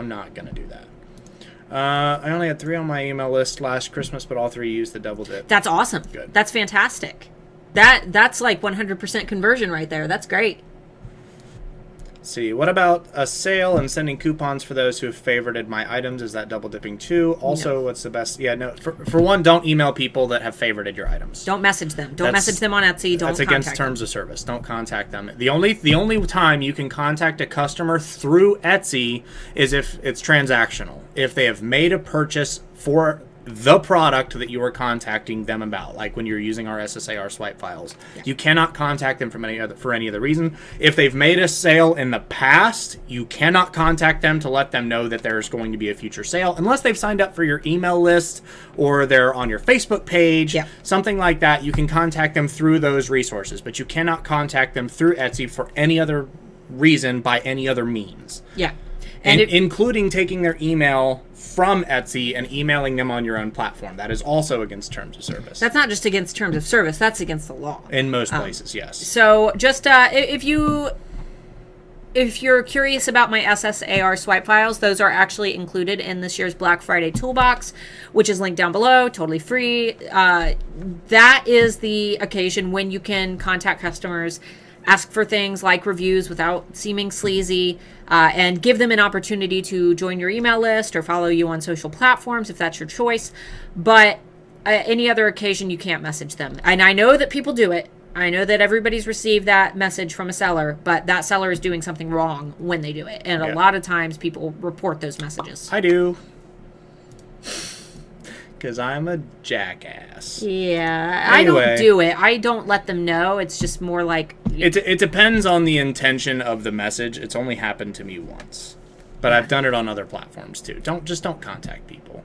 not gonna do that. I only had 3 on my email list last Christmas, but all 3 used the double dip. That's awesome. Good. That's fantastic. That's like 100% conversion right there. That's great. see. What about a sale and sending coupons for those who have favorited my items? Is that double dipping too? Also, what's the best? Yeah, no. For one, don't email people that have favorited your items. Don't message them. Don't message them on Etsy. Don't. That's against terms of service. Don't contact them. The only time you can contact a customer through Etsy is if it's transactional. If they have made a purchase for the product that you are contacting them about, like when you're using our SSAR swipe files. Yeah. You cannot contact them for any other reason. If they've made a sale in the past, you cannot contact them to let them know that there's going to be a future sale, unless they've signed up for your email list or they're on your Facebook page, something like that. You can contact them through those resources, but you cannot contact them through Etsy for any other reason by any other means. Yeah. And including taking their email from Etsy and emailing them on your own platform. That is also against terms of service. That's not just against terms of service. That's against the law. In most places, yes. So just if you're curious about my SSAR swipe files, those are actually included in this year's Black Friday toolbox, which is linked down below, totally free. That is the occasion when you can contact customers, ask for things like reviews without seeming sleazy, and give them an opportunity to join your email list or follow you on social platforms if that's your choice. But any other occasion, you can't message them. And I know that people do it. I know that everybody's received that message from a seller, but that seller is doing something wrong when they do it. And a lot of times people report those messages. I do. Because I'm a jackass. Yeah, anyway, I don't do it. I don't let them know. It's just more like... It depends on the intention of the message. It's only happened to me once. But I've done it on other platforms too. Don't contact people.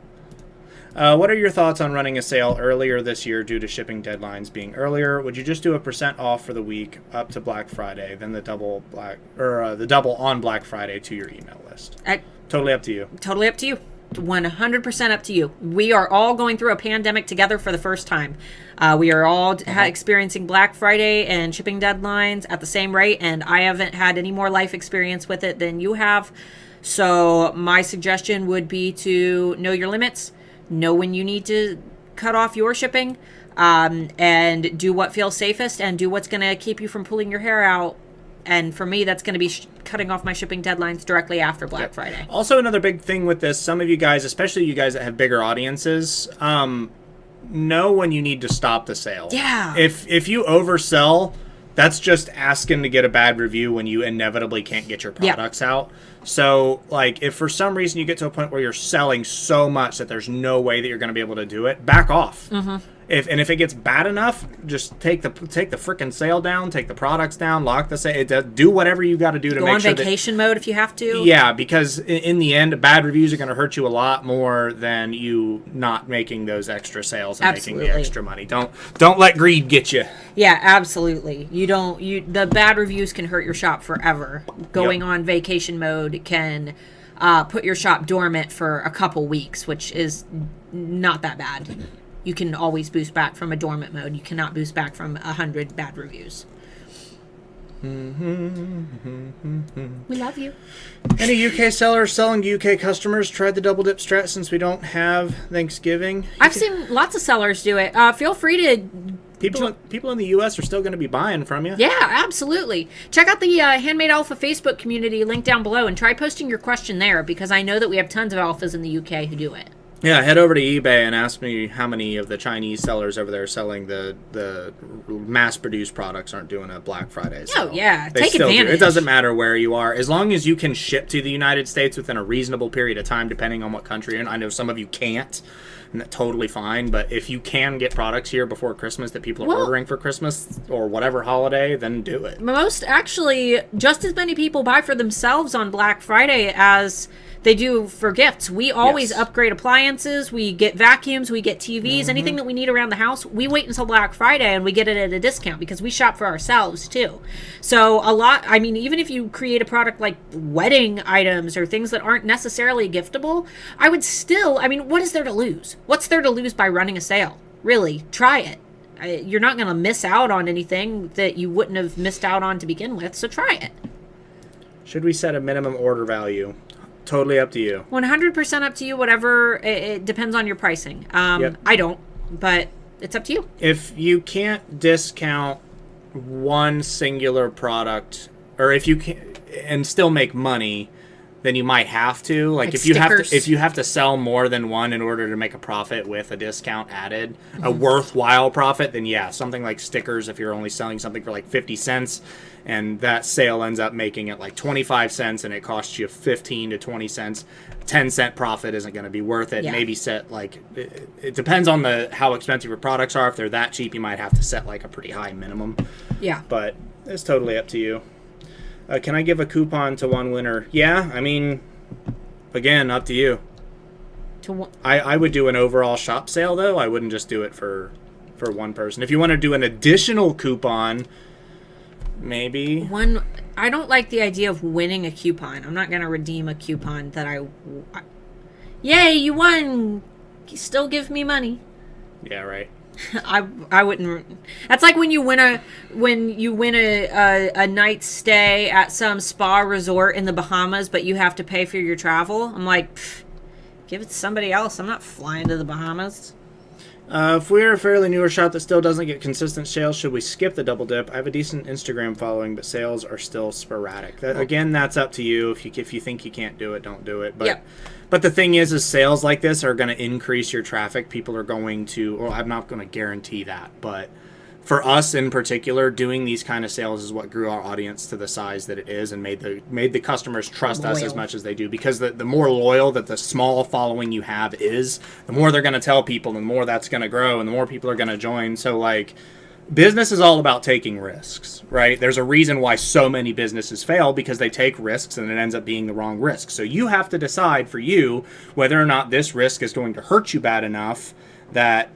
What are your thoughts on running a sale earlier this year due to shipping deadlines being earlier? Would you just do a % off for the week up to Black Friday, then the double on Black Friday to your email list? Totally up to you. Totally up to you. 100% up to you. We are all going through a pandemic together for the first time. We are all experiencing Black Friday and shipping deadlines at the same rate, and I haven't had any more life experience with it than you have. So my suggestion would be to know your limits, know when you need to cut off your shipping, and do what feels safest and do what's going to keep you from pulling your hair out. And for me, that's going to be cutting off my shipping deadlines directly after Black Friday. Also, another big thing with this, some of you guys, especially you guys that have bigger audiences, know when you need to stop the sale. Yeah. If you oversell, that's just asking to get a bad review when you inevitably can't get your products out. So, like, if for some reason you get to a point where you're selling so much that there's no way that you're going to be able to do it, back off. Mm-hmm. If it gets bad enough, just take the freaking sale down, take the products down, lock the sale, do whatever you got to do to make sure. Go on vacation mode if you have to. Yeah, because in the end, bad reviews are going to hurt you a lot more than you not making those extra sales and making the extra money. Don't let greed get you. Yeah, absolutely. The bad reviews can hurt your shop forever. Going on vacation mode can put your shop dormant for a couple weeks, which is not that bad. You can always boost back from a dormant mode. You cannot boost back from 100 bad reviews. We love you. Any UK sellers selling to UK customers tried the double dip strat since we don't have Thanksgiving? I've seen lots of sellers do it. Feel free to... People in the U.S. are still going to be buying from you. Yeah, absolutely. Check out the Handmade Alpha Facebook community link down below and try posting your question there, because I know that we have tons of alphas in the UK who do it. Yeah, head over to eBay and ask me how many of the Chinese sellers over there selling the mass-produced products aren't doing a Black Friday sale. Oh, yeah. Take advantage. It doesn't matter where you are. As long as you can ship to the United States within a reasonable period of time, depending on what country you're in. I know some of you can't, and that's totally fine. But if you can get products here before Christmas that people are ordering for Christmas or whatever holiday, then do it. Actually, just as many people buy for themselves on Black Friday as... they do for gifts. We always upgrade appliances. We get vacuums. We get TVs. Anything that we need around the house, we wait until Black Friday and we get it at a discount because we shop for ourselves too. So even if you create a product like wedding items or things that aren't necessarily giftable, I would still, what is there to lose? What's there to lose by running a sale? Really, try it. You're not going to miss out on anything that you wouldn't have missed out on to begin with, so try it. Should we set a minimum order value? Totally up to you. 100% up to you, whatever. It depends on your pricing. I don't, but it's up to you. If you can't discount one singular product or if you can, and still make money, then you might have to. Like if stickers. you have to sell more than one in order to make a profit with a discount added, a worthwhile profit, then yeah, something like stickers. If you're only selling something for like 50 cents, and that sale ends up making it like 25 cents, and it costs you 15 to 20 cents, 10-cent profit isn't going to be worth it. Yeah. Maybe set like it depends on how expensive your products are. If they're that cheap, you might have to set like a pretty high minimum. Yeah. But it's totally up to you. Can I give a coupon to one winner? Yeah, I mean, again, up to you. I would do an overall shop sale, though. I wouldn't just do it for one person. If you want to do an additional coupon, maybe. I don't like the idea of winning a coupon. I'm not going to redeem a coupon that Yay, you won! Still give me money. Yeah, right. I wouldn't. That's like when you win a night's stay at some spa resort in the Bahamas, but you have to pay for your travel. I'm like, give it to somebody else. I'm not flying to the Bahamas. If we're a fairly newer shop that still doesn't get consistent sales, should we skip the double dip? I have a decent Instagram following, but sales are still sporadic. Again, that's up to you. If you think you can't do it, don't do it. But Yep. But the thing is sales like this are going to increase your traffic. People are going to, well, I'm not going to guarantee that, but for us in particular, doing these kind of sales is what grew our audience to the size that it is and made the customers trust us as much as they do. Because the more loyal that the small following you have is, the more they're going to tell people, and the more that's going to grow, and the more people are going to join. So, like, business is all about taking risks, right? There's a reason why so many businesses fail, because they take risks and it ends up being the wrong risk. So you have to decide for you whether or not this risk is going to hurt you bad enough that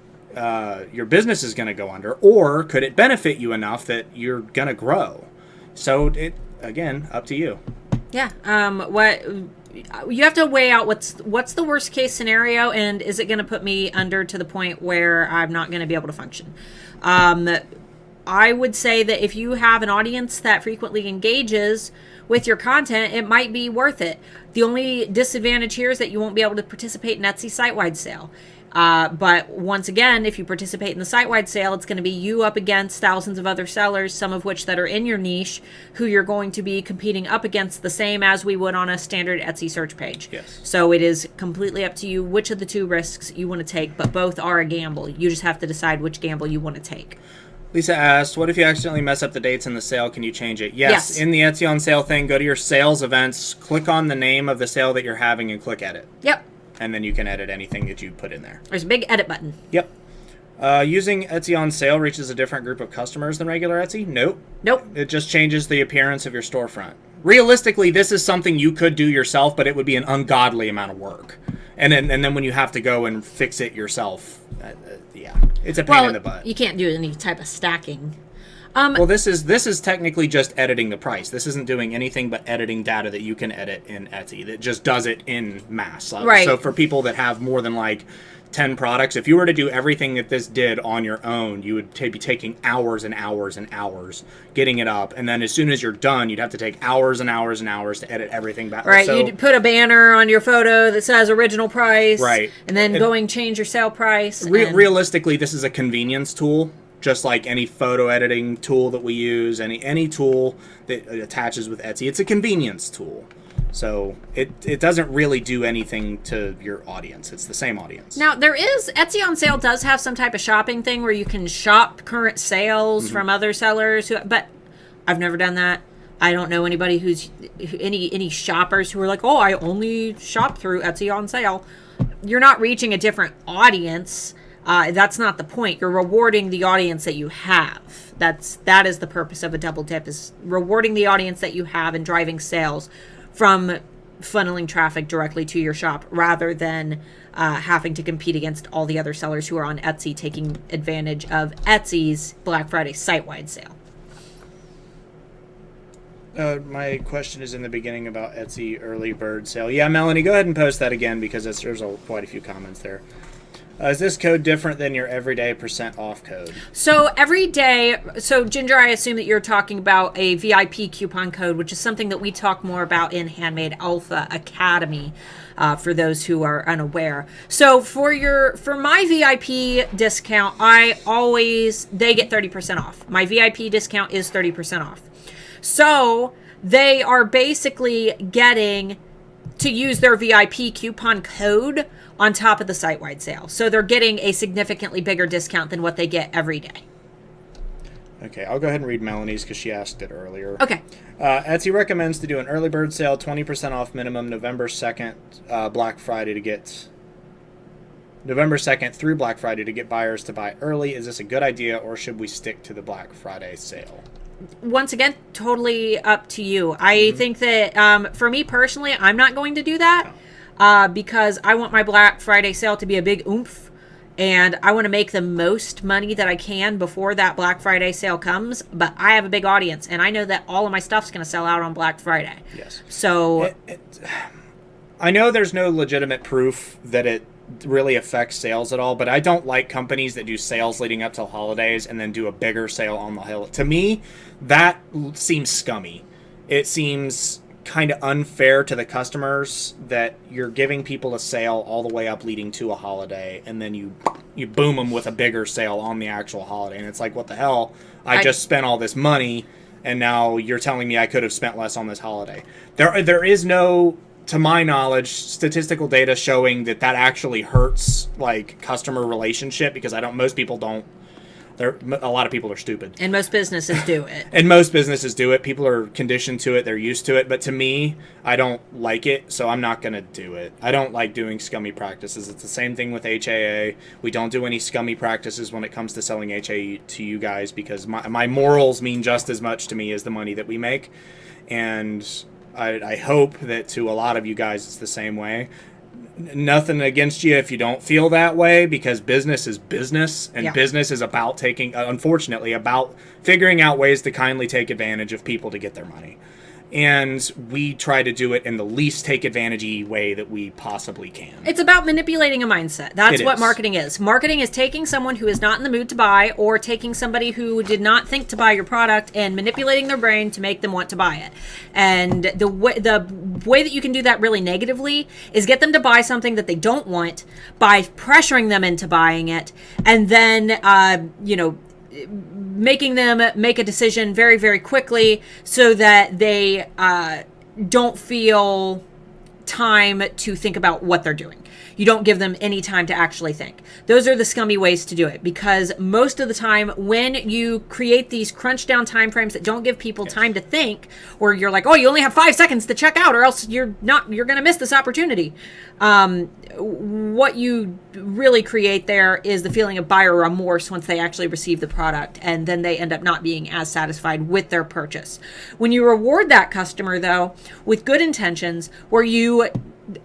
your business is going to go under, or could it benefit you enough that you're going to grow. So again, up to you. Yeah. What you have to weigh out what's the worst case scenario, and is it going to put me under to the point where I'm not going to be able to function? I would say that if you have an audience that frequently engages with your content, it might be worth it. The only disadvantage here is that you won't be able to participate in Etsy site-wide sale. But once again, if you participate in the site-wide sale, it's going to be you up against thousands of other sellers, some of which that are in your niche, who you're going to be competing up against the same as we would on a standard Etsy search page. Yes. So it is completely up to you which of the two risks you want to take, but both are a gamble. You just have to decide which gamble you want to take. Lisa asked, what if you accidentally mess up the dates in the sale? Can you change it? Yes. In the Etsy on sale thing, go to your sales events, click on the name of the sale that you're having, and click edit. Yep. And then you can edit anything that you put in there. There's a big edit button. Yep. Using Etsy on sale reaches a different group of customers than regular Etsy? Nope. It just changes the appearance of your storefront. Realistically, this is something you could do yourself, but it would be an ungodly amount of work. And then when you have to go and fix it yourself, yeah, it's a pain in the butt. You can't do any type of stacking. Well, this is technically just editing the price. This isn't doing anything but editing data that you can edit in Etsy. That just does it in mass. Right. So for people that have more than like 10 products, if you were to do everything that this did on your own, you would be taking hours and hours and hours getting it up. And then as soon as you're done, you'd have to take hours and hours and hours to edit everything back. Right. You'd put a banner on your photo that says original price. Right. And then change your sale price. Realistically, this is a convenience tool. Just like any photo editing tool that we use, any tool that attaches with Etsy, it's a convenience tool. So it doesn't really do anything to your audience. It's the same audience. Now, Etsy on sale does have some type of shopping thing where you can shop current sales from other sellers, but I've never done that. I don't know anybody any shoppers who are like, oh, I only shop through Etsy on sale. You're not reaching a different audience. That's not the point. You're rewarding the audience that you have. That is the purpose of a double dip, is rewarding the audience that you have and driving sales from funneling traffic directly to your shop, rather than having to compete against all the other sellers who are on Etsy taking advantage of Etsy's Black Friday site-wide sale. My question is in the beginning about Etsy early bird sale. Yeah, Melanie, go ahead and post that again, because there's quite a few comments there. Is this code different than your everyday % off code? So Ginger, I assume that you're talking about a VIP coupon code, which is something that we talk more about in Handmade Alpha Academy, for those who are unaware. So for my VIP discount, they get 30% off. My VIP discount is 30% off. So they are basically getting to use their VIP coupon code on top of the site-wide sale. So they're getting a significantly bigger discount than what they get every day. Okay, I'll go ahead and read Melanie's because she asked it earlier. Okay. Etsy recommends to do an early bird sale, 20% off minimum, November 2nd, Black Friday to get... November 2nd through Black Friday to get buyers to buy early. Is this a good idea, or should we stick to the Black Friday sale? Once again, totally up to you. I think that for me personally, I'm not going to do that because I want my Black Friday sale to be a big oomph. And I want to make the most money that I can before that Black Friday sale comes. But I have a big audience, and I know that all of my stuff's going to sell out on Black Friday. Yes. So I know there's no legitimate proof that it really affects sales at all, but I don't like companies that do sales leading up till holidays and then do a bigger sale on the hill. To me, that seems scummy. It seems kind of unfair to the customers that you're giving people a sale all the way up leading to a holiday, and then you boom them with a bigger sale on the actual holiday. And it's like, what the hell? I just spent all this money, and now you're telling me I could have spent less on this holiday. There is no, to my knowledge, statistical data showing that actually hurts like customer relationship, because most people don't. A lot of people are stupid. And most businesses do it. And most businesses do it. People are conditioned to it. They're used to it. But to me, I don't like it, so I'm not going to do it. I don't like doing scummy practices. It's the same thing with HAA. We don't do any scummy practices when it comes to selling HAA to you guys, because my morals mean just as much to me as the money that we make. And I hope that to a lot of you guys it's the same way. Nothing against you if you don't feel that way, because business is business, and business is about unfortunately, about figuring out ways to kindly take advantage of people to get their money. And we try to do it in the least take advantage-y way that we possibly can. It's about manipulating a mindset. That's what marketing is. Marketing is taking someone who is not in the mood to buy, or taking somebody who did not think to buy your product and manipulating their brain to make them want to buy it. And the way that you can do that really negatively is get them to buy something that they don't want by pressuring them into buying it, and then making them make a decision very, very quickly so that they don't feel time to think about what they're doing. You don't give them any time to actually think. Those are the scummy ways to do it, because most of the time when you create these crunch down time frames that don't give people time to think, or you're like, oh, you only have 5 seconds to check out or else you're going to miss this opportunity. What you really create there is the feeling of buyer remorse once they actually receive the product, and then they end up not being as satisfied with their purchase. When you reward that customer, though, with good intentions, where you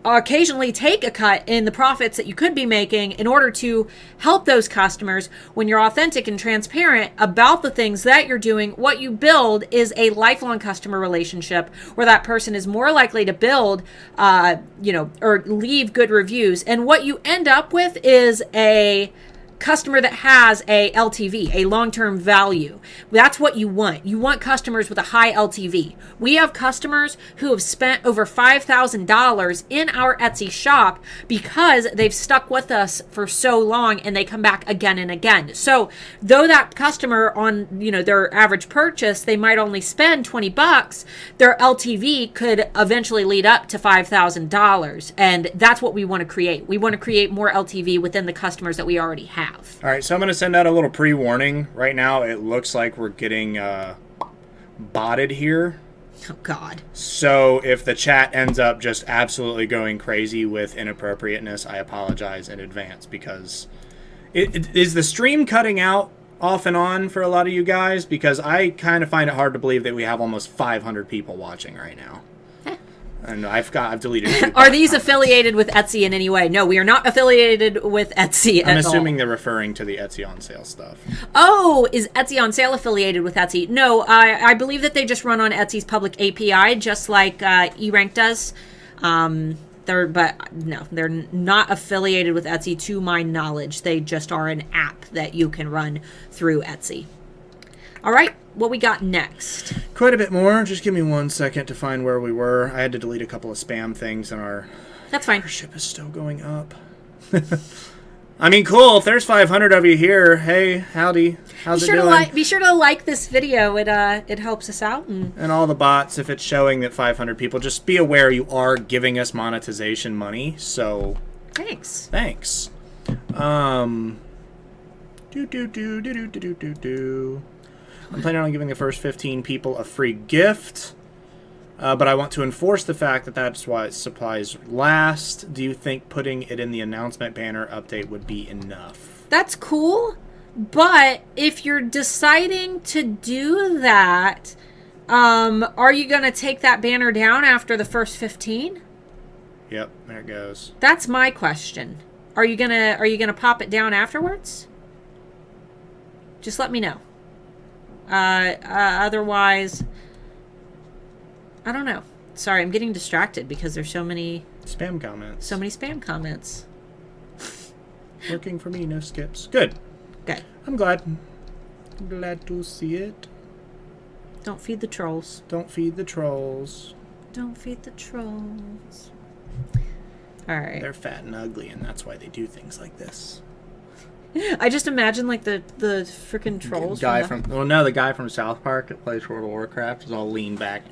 occasionally take a cut in the profits that you could be making in order to help those customers, when you're authentic and transparent about the things that you're doing, what you build is a lifelong customer relationship where that person is more likely to build, or leave good reviews. And what you end up with is a customer that has a LTV, a long-term value. That's what you want. You want customers with a high LTV. We have customers who have spent over $5,000 in our Etsy shop because they've stuck with us for so long, and they come back again and again. So though that customer on, their average purchase, they might only spend $20, their LTV could eventually lead up to $5,000. And that's what we want to create. We want to create more LTV within the customers that we already have. All right, so I'm going to send out a little pre-warning. Right now, it looks like we're getting botted here. Oh, God. So if the chat ends up just absolutely going crazy with inappropriateness, I apologize in advance, because is the stream cutting out off and on for a lot of you guys? Because I kind of find it hard to believe that we have almost 500 people watching right now. And I've deleted. Are these affiliated with Etsy in any way? No, we are not affiliated with Etsy at all. I'm assuming they're referring to the Etsy on sale stuff. Oh, is Etsy on sale affiliated with Etsy? No, I believe that they just run on Etsy's public API, just like eRank does. They're not affiliated with Etsy to my knowledge. They just are an app that you can run through Etsy. All right, what we got next? Quite a bit more. Just give me 1 second to find where we were. I had to delete a couple of spam things, and That's fine. Our ship is still going up. I mean, cool. If there's 500 of you here, hey, howdy. How's it doing? Be sure to like this video. It helps us out. And all the bots, if it's showing that 500 people, just be aware you are giving us monetization money. So, thanks. I'm planning on giving the first 15 people a free gift. But I want to enforce the fact that that's why supplies last. Do you think putting it in the announcement banner update would be enough? That's cool, but if you're deciding to do that, are you going to take that banner down after the first 15? Yep, there it goes. That's my question. Are you gonna pop it down afterwards? Just let me know. Otherwise, I don't know. Sorry, I'm getting distracted because there's so many spam comments. So many spam comments. Working for me, no skips. Good. I'm glad. Glad to see it. Don't feed the trolls. Don't feed the trolls. Don't feed the trolls. All right. They're fat and ugly, and that's why they do things like this. I just imagine like the freaking trolls. The guy from South Park that plays World of Warcraft is all lean back.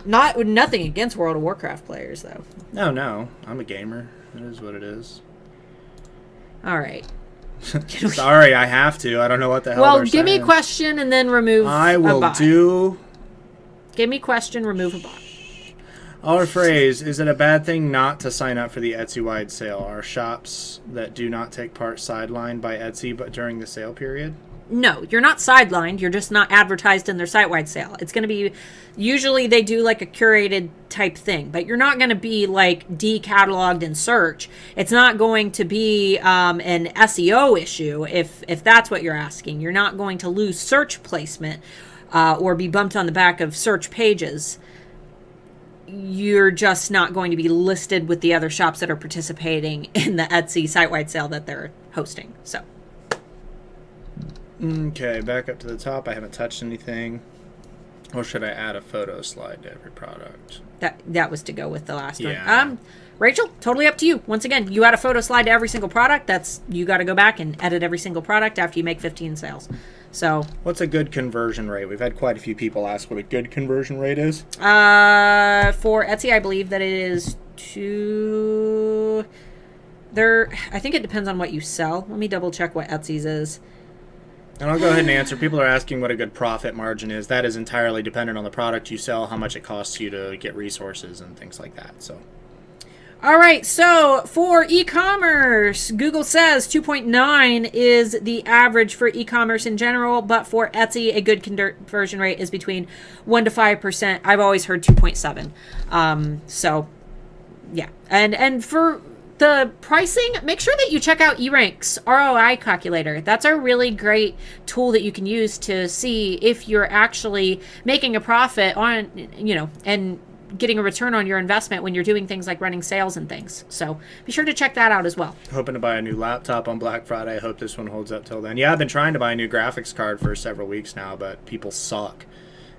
Nothing against World of Warcraft players though. No, I'm a gamer. It is what it is. All right. Sorry, I have to. I don't know what the hell. Well, give me a question and then remove. I will do. Give me question, remove a bot. Our phrase, is it a bad thing not to sign up for the Etsy-wide sale? Are shops that do not take part sidelined by Etsy but during the sale period? No, you're not sidelined. You're just not advertised in their site-wide sale. It's going to be, usually they do like a curated type thing, but you're not going to be like decatalogued in search. It's not going to be an SEO issue if that's what you're asking. You're not going to lose search placement or be bumped on the back of search pages. You're just not going to be listed with the other shops that are participating in the Etsy site-wide sale that they're hosting. So. Okay, back up to the top. I haven't touched anything. Or should I add a photo slide to every product? That was to go with the last one. Rachel, totally up to you. Once again, you add a photo slide to every single product. You got to go back and edit every single product after you make 15 sales. So, what's a good conversion rate? We've had quite a few people ask what a good conversion rate is. For Etsy, I believe that it is I think it depends on what you sell. Let me double check what Etsy's is. And I'll go ahead and answer. People are asking what a good profit margin is. That is entirely dependent on the product you sell, how much it costs you to get resources and things like that. So, all right. So for e-commerce, Google says 2.9 is the average for e-commerce in general, but for Etsy, a good conversion rate is between 1% to 5%. I've always heard 2.7. So, yeah. And for the pricing, make sure that you check out eRank's ROI calculator. That's a really great tool that you can use to see if you're actually making a profit on, and getting a return on your investment when you're doing things like running sales and things. So be sure to check that out as well. Hoping to buy a new laptop on Black Friday. I hope this one holds up till then. Yeah, I've been trying to buy a new graphics card for several weeks now, but people suck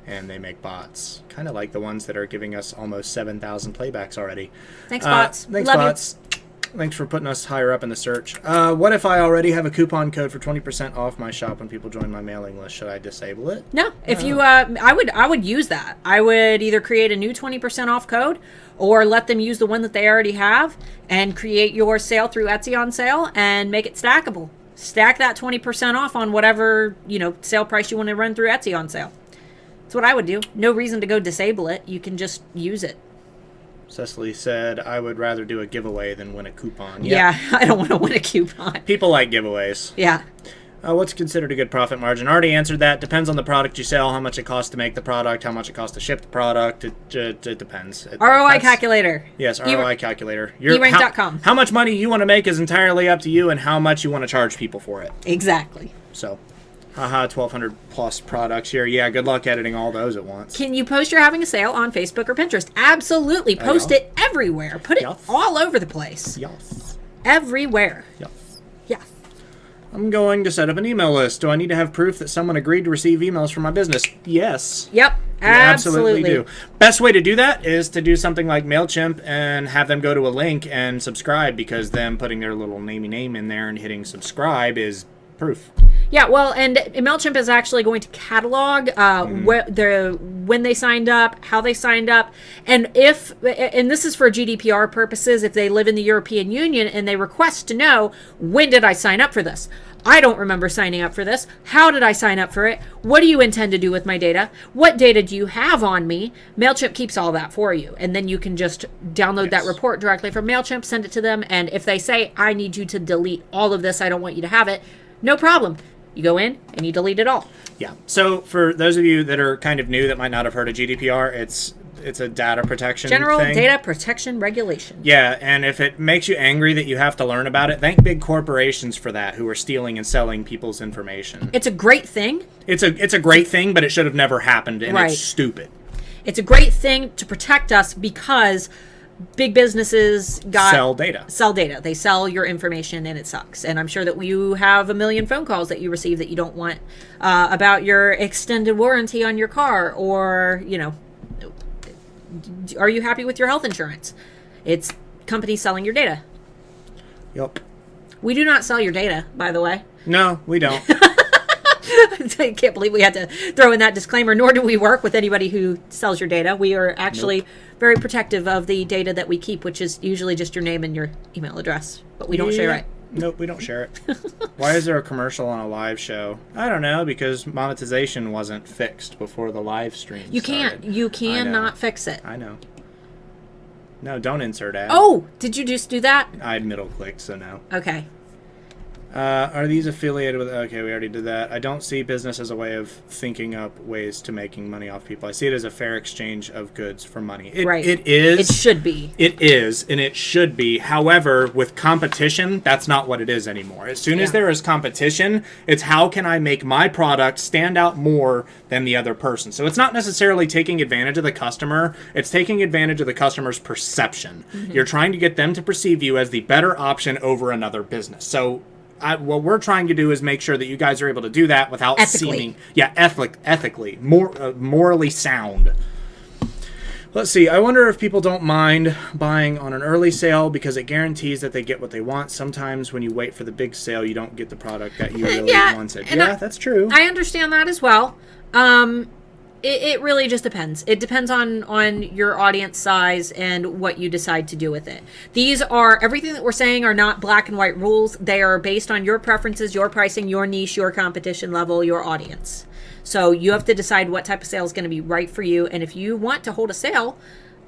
and they make bots. Kind of like the ones that are giving us almost 7,000 playbacks already. Thanks, bots. Thanks, Love bots. You. Thanks for putting us higher up in the search. What if I already have a coupon code for 20% off my shop when people join my mailing list? Should I disable it? No. If you, I would use that. I would either create a new 20% off code or let them use the one that they already have and create your sale through Etsy on sale and make it stackable. Stack that 20% off on whatever, sale price you want to run through Etsy on sale. That's what I would do. No reason to go disable it. You can just use it. Cecily said, I would rather do a giveaway than win a coupon. Yeah, I don't want to win a coupon. People like giveaways. Yeah. What's considered a good profit margin? Already answered that. Depends on the product you sell, how much it costs to make the product, how much it costs to ship the product. It depends. ROI calculator. Yes, ROI calculator. eRank.com. How much money you want to make is entirely up to you and how much you want to charge people for it. Exactly. So, 1,200 plus products here. Yeah, good luck editing all those at once. Can you post you're having a sale on Facebook or Pinterest? Absolutely. Post it everywhere. Put it all over the place. Yes. Everywhere. Yes. Yes. I'm going to set up an email list. Do I need to have proof that someone agreed to receive emails from my business? Yes. Yep, You absolutely absolutely. do. Best way to do that is to do something like MailChimp and have them go to a link and subscribe, because them putting their little namey name in there and hitting subscribe is proof. Yeah, well, and MailChimp is actually going to catalog when they signed up, how they signed up, and this is for GDPR purposes, if they live in the European Union and they request to know, when did I sign up for this? I don't remember signing up for this. How did I sign up for it? What do you intend to do with my data? What data do you have on me? MailChimp keeps all that for you. And then you can just download that report directly from MailChimp, send it to them. And if they say, I need you to delete all of this, I don't want you to have it, no problem. You go in and you delete it all. Yeah. So for those of you that are kind of new that might not have heard of GDPR, it's a data protection General thing. Data Protection Regulation. Yeah, and if it makes you angry that you have to learn about it, thank big corporations for that, who are stealing and selling people's information. It's a great thing. It's a great thing, but it should have never happened, and Right. it's stupid. It's a great thing to protect us because big businesses Sell data. Sell data. They sell your information, and it sucks. And I'm sure that you have a million phone calls that you receive that you don't want about your extended warranty on your car, or, are you happy with your health insurance? It's companies selling your data. Yep. We do not sell your data, by the way. No, we don't. I can't believe we had to throw in that disclaimer, nor do we work with anybody who sells your data. We are actually very protective of the data that we keep, which is usually just your name and your email address, but we don't share it. Nope, we don't share it. Why is there a commercial on a live show? I don't know, because monetization wasn't fixed before the live stream started. You cannot fix it. I know. No, don't insert ad. Oh, did you just do that? I'd middle click, so no. Okay. Are these affiliated with... Okay, we already did that. I don't see business as a way of thinking up ways to making money off people. I see it as a fair exchange of goods for money. Right. It is. It should be. It is, and it should be. However, with competition, that's not what it is anymore. As soon as there is competition, it's how can I make my product stand out more than the other person. So it's not necessarily taking advantage of the customer. It's taking advantage of the customer's perception. Mm-hmm. You're trying to get them to perceive you as the better option over another business. So... what we're trying to do is make sure that you guys are able to do that without seeming, ethically, morally sound. Let's see. I wonder if people don't mind buying on an early sale because it guarantees that they get what they want. Sometimes when you wait for the big sale, you don't get the product that you really wanted. Yeah, that's true. I understand that as well. It really just depends. It depends on your audience size and what you decide to do with it. Everything that we're saying are not black and white rules. They are based on your preferences, your pricing, your niche, your competition level, your audience. So you have to decide what type of sale is going to be right for you. And if you want to hold a sale,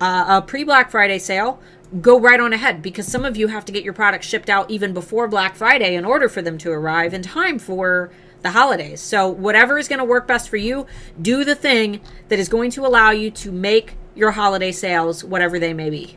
a pre-Black Friday sale, go right on ahead, because some of you have to get your products shipped out even before Black Friday in order for them to arrive in time for the holidays. So whatever is going to work best for you, do the thing that is going to allow you to make your holiday sales, whatever they may be.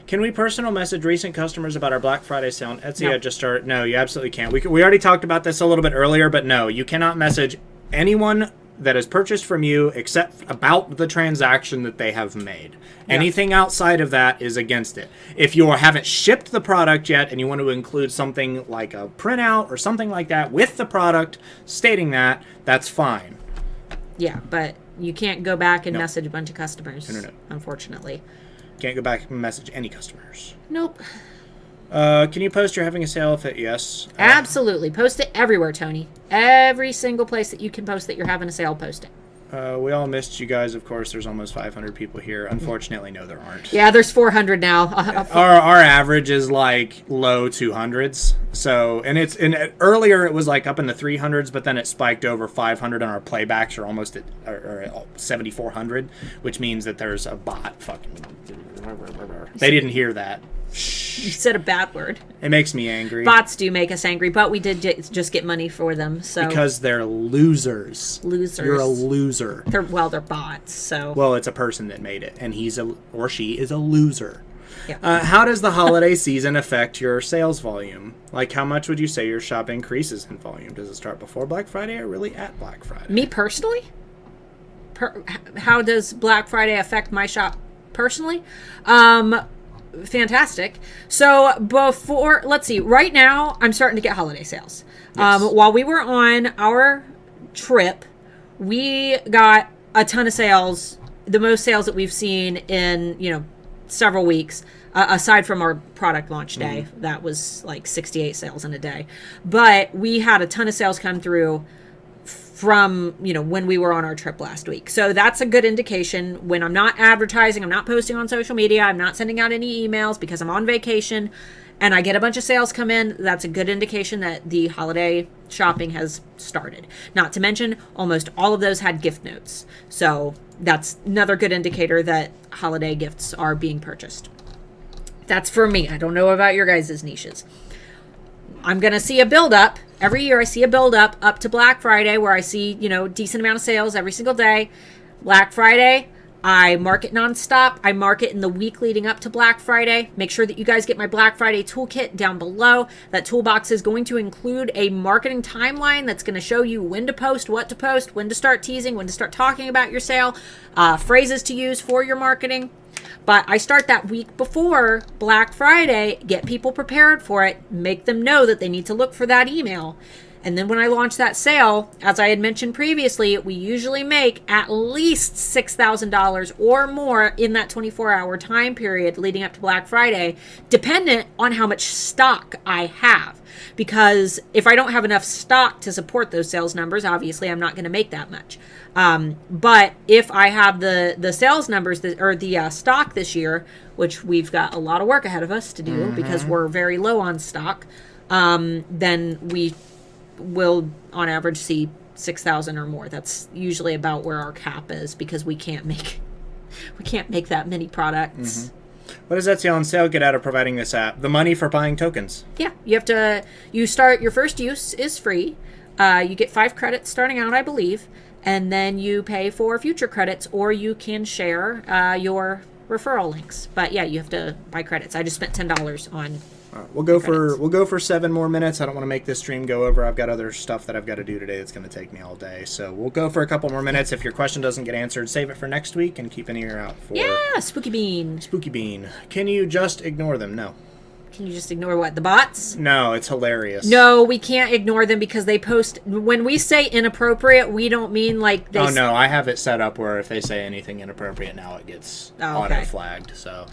Can we personal message recent customers about our Black Friday sale on Etsy? No. No, you absolutely can't. We already talked about this a little bit earlier, but no, you cannot message anyone that has purchased from you except about the transaction that they have made. Yeah. Anything outside of that is against it. If you haven't shipped the product yet and you want to include something like a printout or something like that with the product stating that, that's fine. Yeah, but you can't go back and message a bunch of customers, unfortunately. Can't go back and message any customers. Nope. Can you post you're having a sale if it... Yes. Absolutely. Post it everywhere, Tony. Every single place that you can post that you're having a sale, post it. We all missed you guys, of course. There's almost 500 people here. Unfortunately, no, there aren't. Yeah, there's 400 now. Our average is like low 200s. So, and earlier it was like up in the 300s, but then it spiked over 500, and our playbacks are almost at 7,400, which means that there's a bot fucking... They didn't hear that. You said a bad word. It makes me angry. Bots do make us angry, but we did just get money for them. So because they're losers. Losers. You're a loser. They're bots. So well, it's a person that made it, and he's or she is a loser. Yeah. How does the holiday season affect your sales volume? Like, how much would you say your shop increases in volume? Does it start before Black Friday or really at Black Friday? Me personally? How does Black Friday affect my shop personally? fantastic. So before, let's see, right now I'm starting to get holiday sales. Yes. While we were on our trip, we got a ton of sales, the most sales that we've seen in, several weeks, aside from our product launch day. That was like 68 sales in a day. But we had a ton of sales come through from, when we were on our trip last week. So that's a good indication. When I'm not advertising, I'm not posting on social media, I'm not sending out any emails because I'm on vacation, and I get a bunch of sales come in, that's a good indication that the holiday shopping has started. Not to mention, almost all of those had gift notes. So that's another good indicator that holiday gifts are being purchased. That's for me. I don't know about your guys' niches. I'm going to see a build up. Every year I see a build up to Black Friday, where I see, decent amount of sales every single day. Black Friday, I market nonstop. I market in the week leading up to Black Friday. Make sure that you guys get my Black Friday toolkit down below. That toolbox is going to include a marketing timeline that's going to show you when to post, what to post, when to start teasing, when to start talking about your sale, phrases to use for your marketing. But I start that week before Black Friday, get people prepared for it, make them know that they need to look for that email. And then when I launch that sale, as I had mentioned previously, we usually make at least $6,000 or more in that 24-hour time period leading up to Black Friday, dependent on how much stock I have. Because if I don't have enough stock to support those sales numbers, obviously I'm not going to make that much. But if I have the sales numbers or the stock this year, which we've got a lot of work ahead of us to do because we're very low on stock, then we will on average see 6,000 or more. That's usually about where our cap is, because we can't make that many products. What does Etsy on sale get out of providing this app? The money for buying tokens. Yeah, you start, your first use is free. You get 5 credits starting out, I believe, and then you pay for future credits, or you can share your referral links. But yeah, you have to buy credits. I just spent $10 on. We'll go for 7 more minutes. I don't want to make this stream go over. I've got other stuff that I've got to do today that's going to take me all day. So we'll go for a couple more minutes. If your question doesn't get answered, save it for next week and keep an ear out for Spooky Bean. Spooky Bean. Can you just ignore them? No. Can you just ignore what? The bots? No, it's hilarious. No, we can't ignore them because they post. When we say inappropriate, we don't mean like they. Oh no, I have it set up where if they say anything inappropriate, now it gets auto flagged. So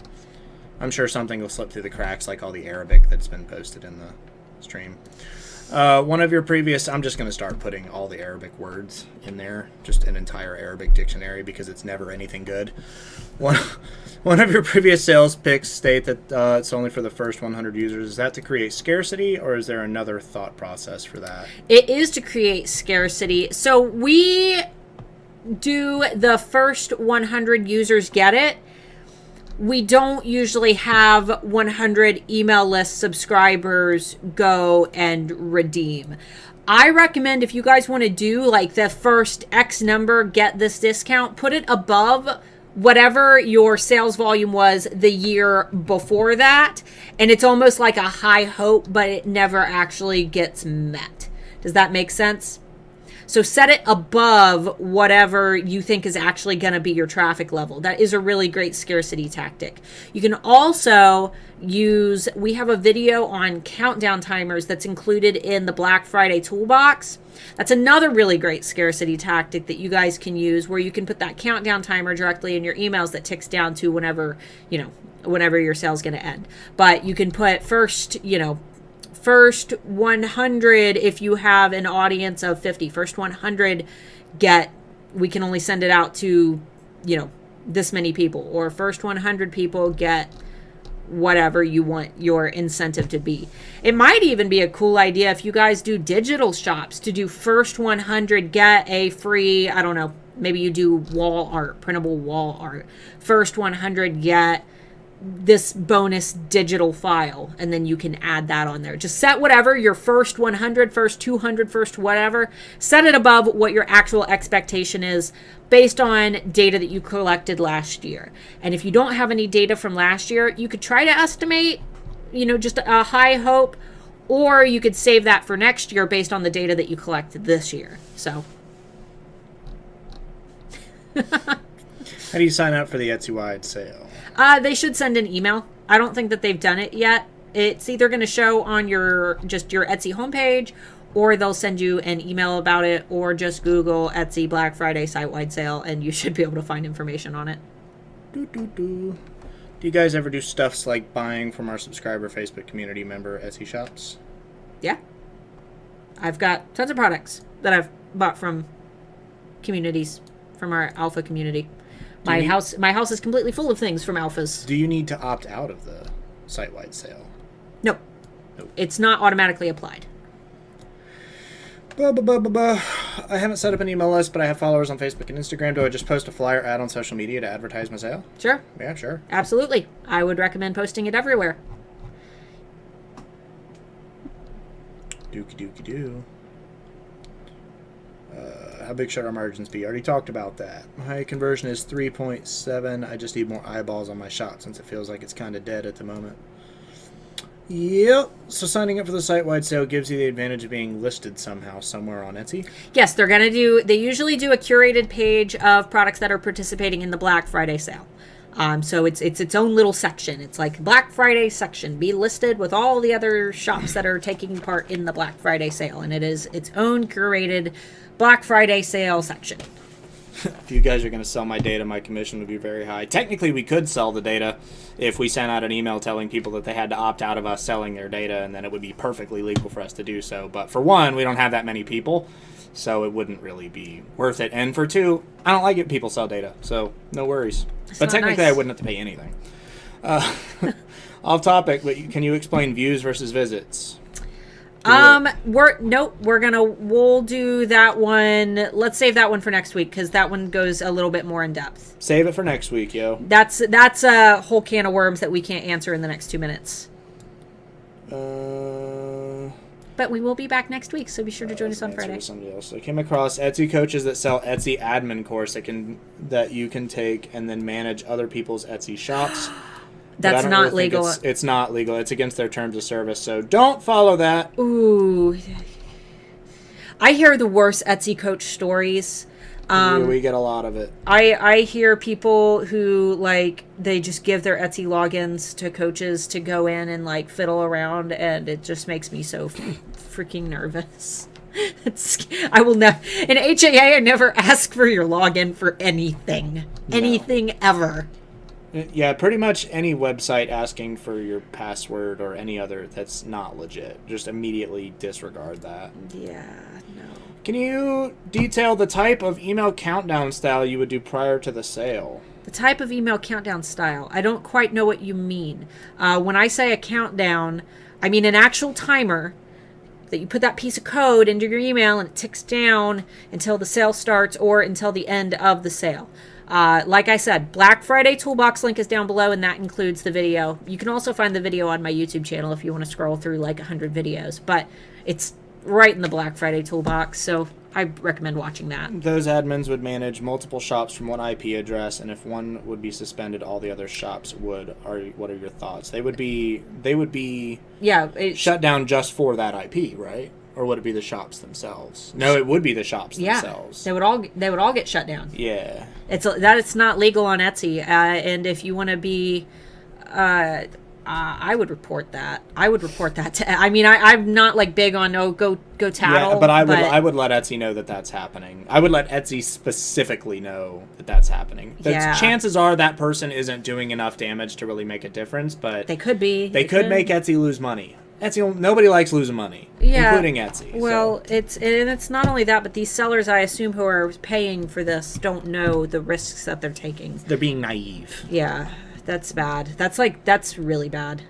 I'm sure something will slip through the cracks, like all the Arabic that's been posted in the stream. One of your previous, I'm just going to start putting all the Arabic words in there, just an entire Arabic dictionary, because it's never anything good. One of your previous sales picks state that it's only for the first 100 users. Is that to create scarcity, or is there another thought process for that? It is to create scarcity. So we do the first 100 users get it. We don't usually have 100 email list subscribers go and redeem. I recommend, if you guys want to do like the first X number get this discount, put it above whatever your sales volume was the year before that. And it's almost like a high hope, but it never actually gets met. Does that make sense? So set it above whatever you think is actually going to be your traffic level. That is a really great scarcity tactic. You can also use, we have a video on countdown timers that's included in the Black Friday toolbox. That's another really great scarcity tactic that you guys can use, where you can put that countdown timer directly in your emails that ticks down to whenever your sale's going to end. But you can put first 100 if you have an audience of 50. First 100 we can only send it out to, this many people. Or first 100 people get whatever you want your incentive to be. It might even be a cool idea if you guys do digital shops to do first 100 get a free, I don't know, maybe you do wall art, printable wall art. First 100 get this bonus digital file, and then you can add that on there. Just set whatever your first 100, first 200, first whatever, set it above what your actual expectation is based on data that you collected last year. And if you don't have any data from last year, you could try to estimate, just a high hope, or you could save that for next year based on the data that you collected this year. So how do you sign up for the Etsy wide sale? They should send an email I don't think that they've done it yet. It's either going to show on your Etsy homepage, or they'll send you an email about it, or just Google Etsy Black Friday site-wide sale, and you should be able to find information on it. Do you guys ever do stuffs like buying from our subscriber Facebook community member Etsy shops? Yeah. I've got tons of products that I've bought from communities, from our alpha community. My house is completely full of things from alphas. Do you need to opt out of the site-wide sale? Nope. It's not automatically applied. I haven't set up an email list, but I have followers on Facebook and Instagram. Do I just post a flyer ad on social media to advertise my sale? Sure. Yeah, sure. Absolutely. I would recommend posting it everywhere. Dookie doo. How big should our margins be? Already talked about that. My conversion is 3.7. I just need more eyeballs on my shop since it feels like it's kind of dead at the moment. Yep. So signing up for the site-wide sale gives you the advantage of being listed somehow, somewhere on Etsy? Yes, they usually do a curated page of products that are participating in the Black Friday sale. So it's its own little section. It's like Black Friday section. Be listed with all the other shops that are taking part in the Black Friday sale. And it is its own curated Black Friday sale section. If you guys are going to sell my data, my commission would be very high. Technically, we could sell the data if we sent out an email telling people that they had to opt out of us selling their data, and then it would be perfectly legal for us to do so. But for one, we don't have that many people, so it wouldn't really be worth it. And for two, I don't like it people sell data, so no worries. But technically, nice. I wouldn't have to pay anything. Off topic, but can you explain views versus visits? We'll do that one. Let's save that one for next week, because that one goes a little bit more in depth. Save it for next week, yo. That's a whole can of worms that we can't answer in the next 2 minutes. But we will be back next week, so be sure to join us on Friday. Somebody else. I came across Etsy coaches that sell Etsy admin course that you can take and then manage other people's Etsy shops. That's not legal. It's not legal. It's against their terms of service. So don't follow that. Ooh. I hear the worst Etsy coach stories. We get a lot of it. I hear people who, like, they just give their Etsy logins to coaches to go in and, like, fiddle around, and it just makes me so freaking nervous. I will never, in HAA, I never ask for your login for anything. No. Anything ever. Yeah, pretty much any website asking for your password or any other that's not legit. Just immediately disregard that. Yeah, no. Can you detail the type of email countdown style you would do prior to the sale? The type of email countdown style. I don't quite know what you mean. When I say a countdown, I mean an actual timer that you put that piece of code into your email and it ticks down until the sale starts or until the end of the sale. Like I said, Black Friday Toolbox link is down below, and that includes the video. You can also find the video on my YouTube channel if you want to scroll through like 100 videos, but it's right in the Black Friday Toolbox, so I recommend watching that. Those admins would manage multiple shops from one IP address, and if one would be suspended, all the other shops would. What are your thoughts? They would be shut down just for that IP, right? Or would it be the shops themselves? No, it would be the shops themselves. They would all get shut down. Yeah. It's not legal on Etsy, and if you want to be, I would report that. I would report that to. I mean, I'm not like big on go tattle. Yeah, but I would let Etsy know that that's happening. I would let Etsy specifically know that that's happening. Chances are that person isn't doing enough damage to really make a difference, but they could be. They could make Etsy lose money. Nobody likes losing money, including Etsy. Well, it's not only that, but these sellers, I assume, who are paying for this don't know the risks that they're taking. They're being naive. Yeah, that's bad. That's really bad.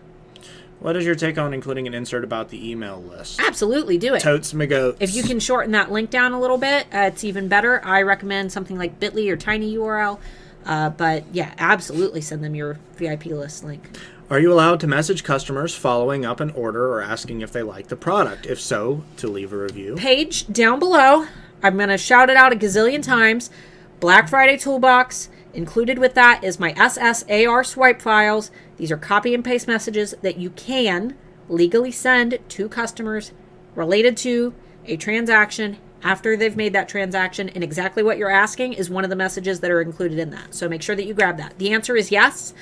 What is your take on including an insert about the email list? Absolutely, do it. Totes my goats. If you can shorten that link down a little bit, it's even better. I recommend something like Bitly or Tiny URL. But yeah, absolutely send them your VIP list link. Are you allowed to message customers following up an order or asking if they like the product? If so, to leave a review. Page down below. I'm going to shout it out a gazillion times. Black Friday Toolbox. Included with that is my SSAR swipe files. These are copy and paste messages that you can legally send to customers related to a transaction after they've made that transaction, and exactly what you're asking is one of the messages that are included in that. So make sure that you grab that. The answer is yes.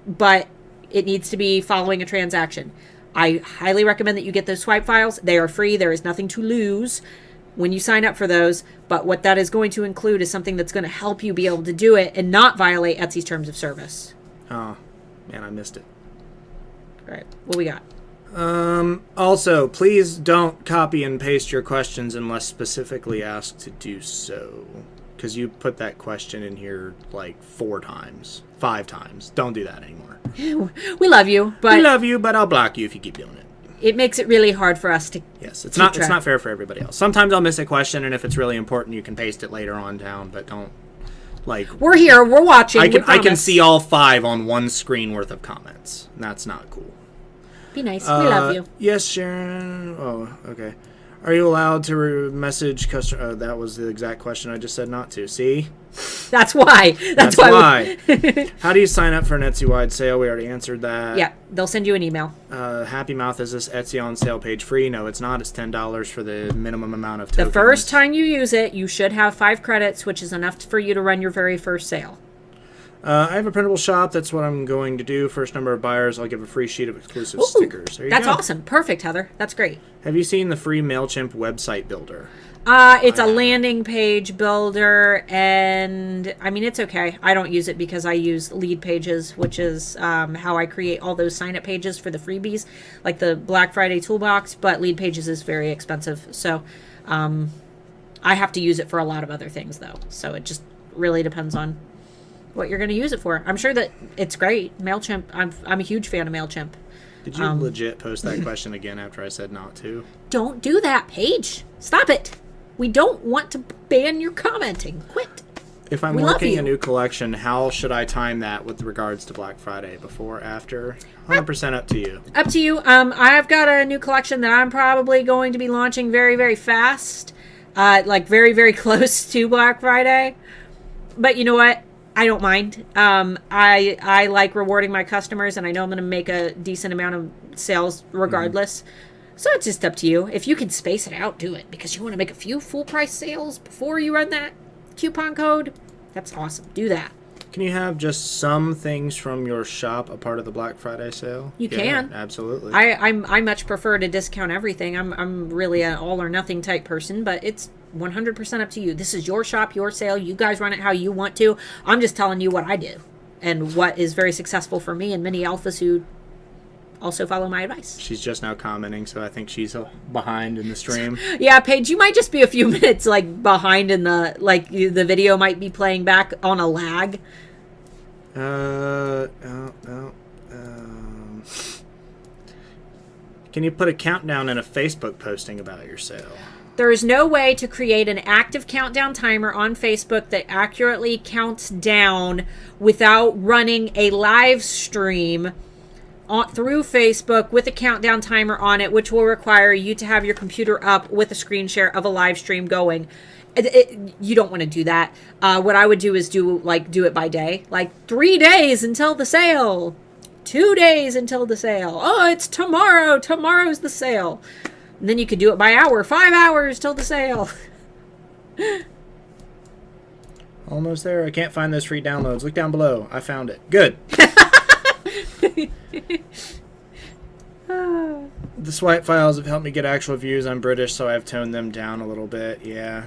but it needs to be following a transaction. I highly recommend that you get those swipe files. They are free. There is nothing to lose when you sign up for those. But what that is going to include is something that's going to help you be able to do it and not violate Etsy's terms of service. Oh, man, I missed it. All right. What we got? Also, please don't copy and paste your questions unless specifically asked to do so. Because you put that question in here like 4 times, 5 times. Don't do that anymore. We love you, but We love you, but I'll block you if you keep doing it. it makes it really hard for us to. Yes, it's not fair for everybody else. Sometimes I'll miss a question, and if it's really important, you can paste it later on down. But don't We're here. We're watching. I we can promise. see all 5 on one screen worth of comments. And that's not cool. Be nice. We love you. Yes, Sharon. Oh, okay. Are you allowed to message customer? That was the exact question I just said not to. See? That's why. That's why. How do you sign up for an Etsy-wide sale? We already answered that. Yeah, they'll send you an email. Happy Mouth, is this Etsy on sale page free? No, it's not. It's $10 for the minimum amount of tokens. The first time you use it, you should have 5 credits, which is enough for you to run your very first sale. I have a printable shop. That's what I'm going to do. First number of buyers, I'll give a free sheet of exclusive stickers. There you That's go. awesome. Perfect, Heather. That's great. Have you seen the free MailChimp website builder? It's a landing page builder, and I mean, it's okay. I don't use it because I use Lead Pages, which is how I create all those sign-up pages for the freebies, like the Black Friday toolbox, but Lead Pages is very expensive. So I have to use it for a lot of other things, though. So it just really depends on what you're going to use it for. I'm sure that it's great. MailChimp, I'm a huge fan of MailChimp. Did you legit post that question again after I said not to? Don't do that, Paige. Stop it. We don't want to ban your commenting. Quit. If I'm working a new collection, how should I time that with regards to Black Friday? Before, after? 100% up to you. Up to you. I've got a new collection that I'm probably going to be launching very, very fast. Like very, very close to Black Friday. But you know what? I don't mind. I like rewarding my customers, and I know I'm going to make a decent amount of sales regardless. So it's just up to you. If you can space it out, do it. Because you want to make a few full price sales before you run that coupon code. That's awesome. Do that. Can you have just some things from your shop a part of the Black Friday sale? You can. Absolutely. I much prefer to discount everything. I'm really an all or nothing type person, but it's 100% up to you. This is your shop, your sale. You guys run it how you want to. I'm just telling you what I do and what is very successful for me and many alphas who also follow my advice. She's just now commenting, so I think she's behind in the stream. Yeah, Paige, you might just be a few minutes behind in the the video might be playing back on a lag. No. Can you put a countdown in a Facebook posting about your sale? There is no way to create an active countdown timer on Facebook that accurately counts down without running a live stream through Facebook with a countdown timer on it, which will require you to have your computer up with a screen share of a live stream going. You don't want to do that. What I would do is do it by day, like 3 days until the sale, 2 days until the sale. Oh, it's tomorrow. Tomorrow's the sale. And then you could do it by hour, 5 hours till the sale. Almost there. I can't find those free downloads. Look down below. I found it. Good. The swipe files have helped me get actual views. I'm British, so I've toned them down a little bit. Yeah.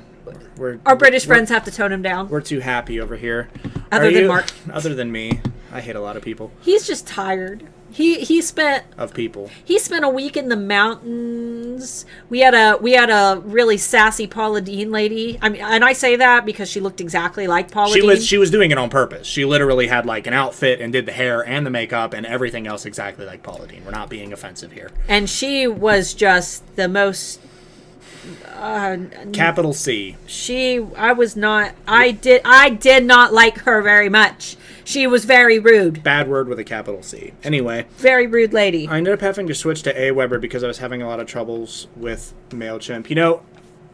Our British friends have to tone them down. We're too happy over here. Other than Mark. Other than me. I hate a lot of people. He's just tired. He spent a week in the mountains. We had a really sassy Paula Deen lady. I mean, and I say that because she looked exactly like Paula Deen. She was doing it on purpose. She literally had like an outfit and did the hair and the makeup and everything else exactly like Paula Deen. We're not being offensive here. And she was just the most capital C. I did not like her very much. She was very rude. Bad word with a capital C. Anyway. Very rude lady. I ended up having to switch to Aweber because I was having a lot of troubles with MailChimp. You know,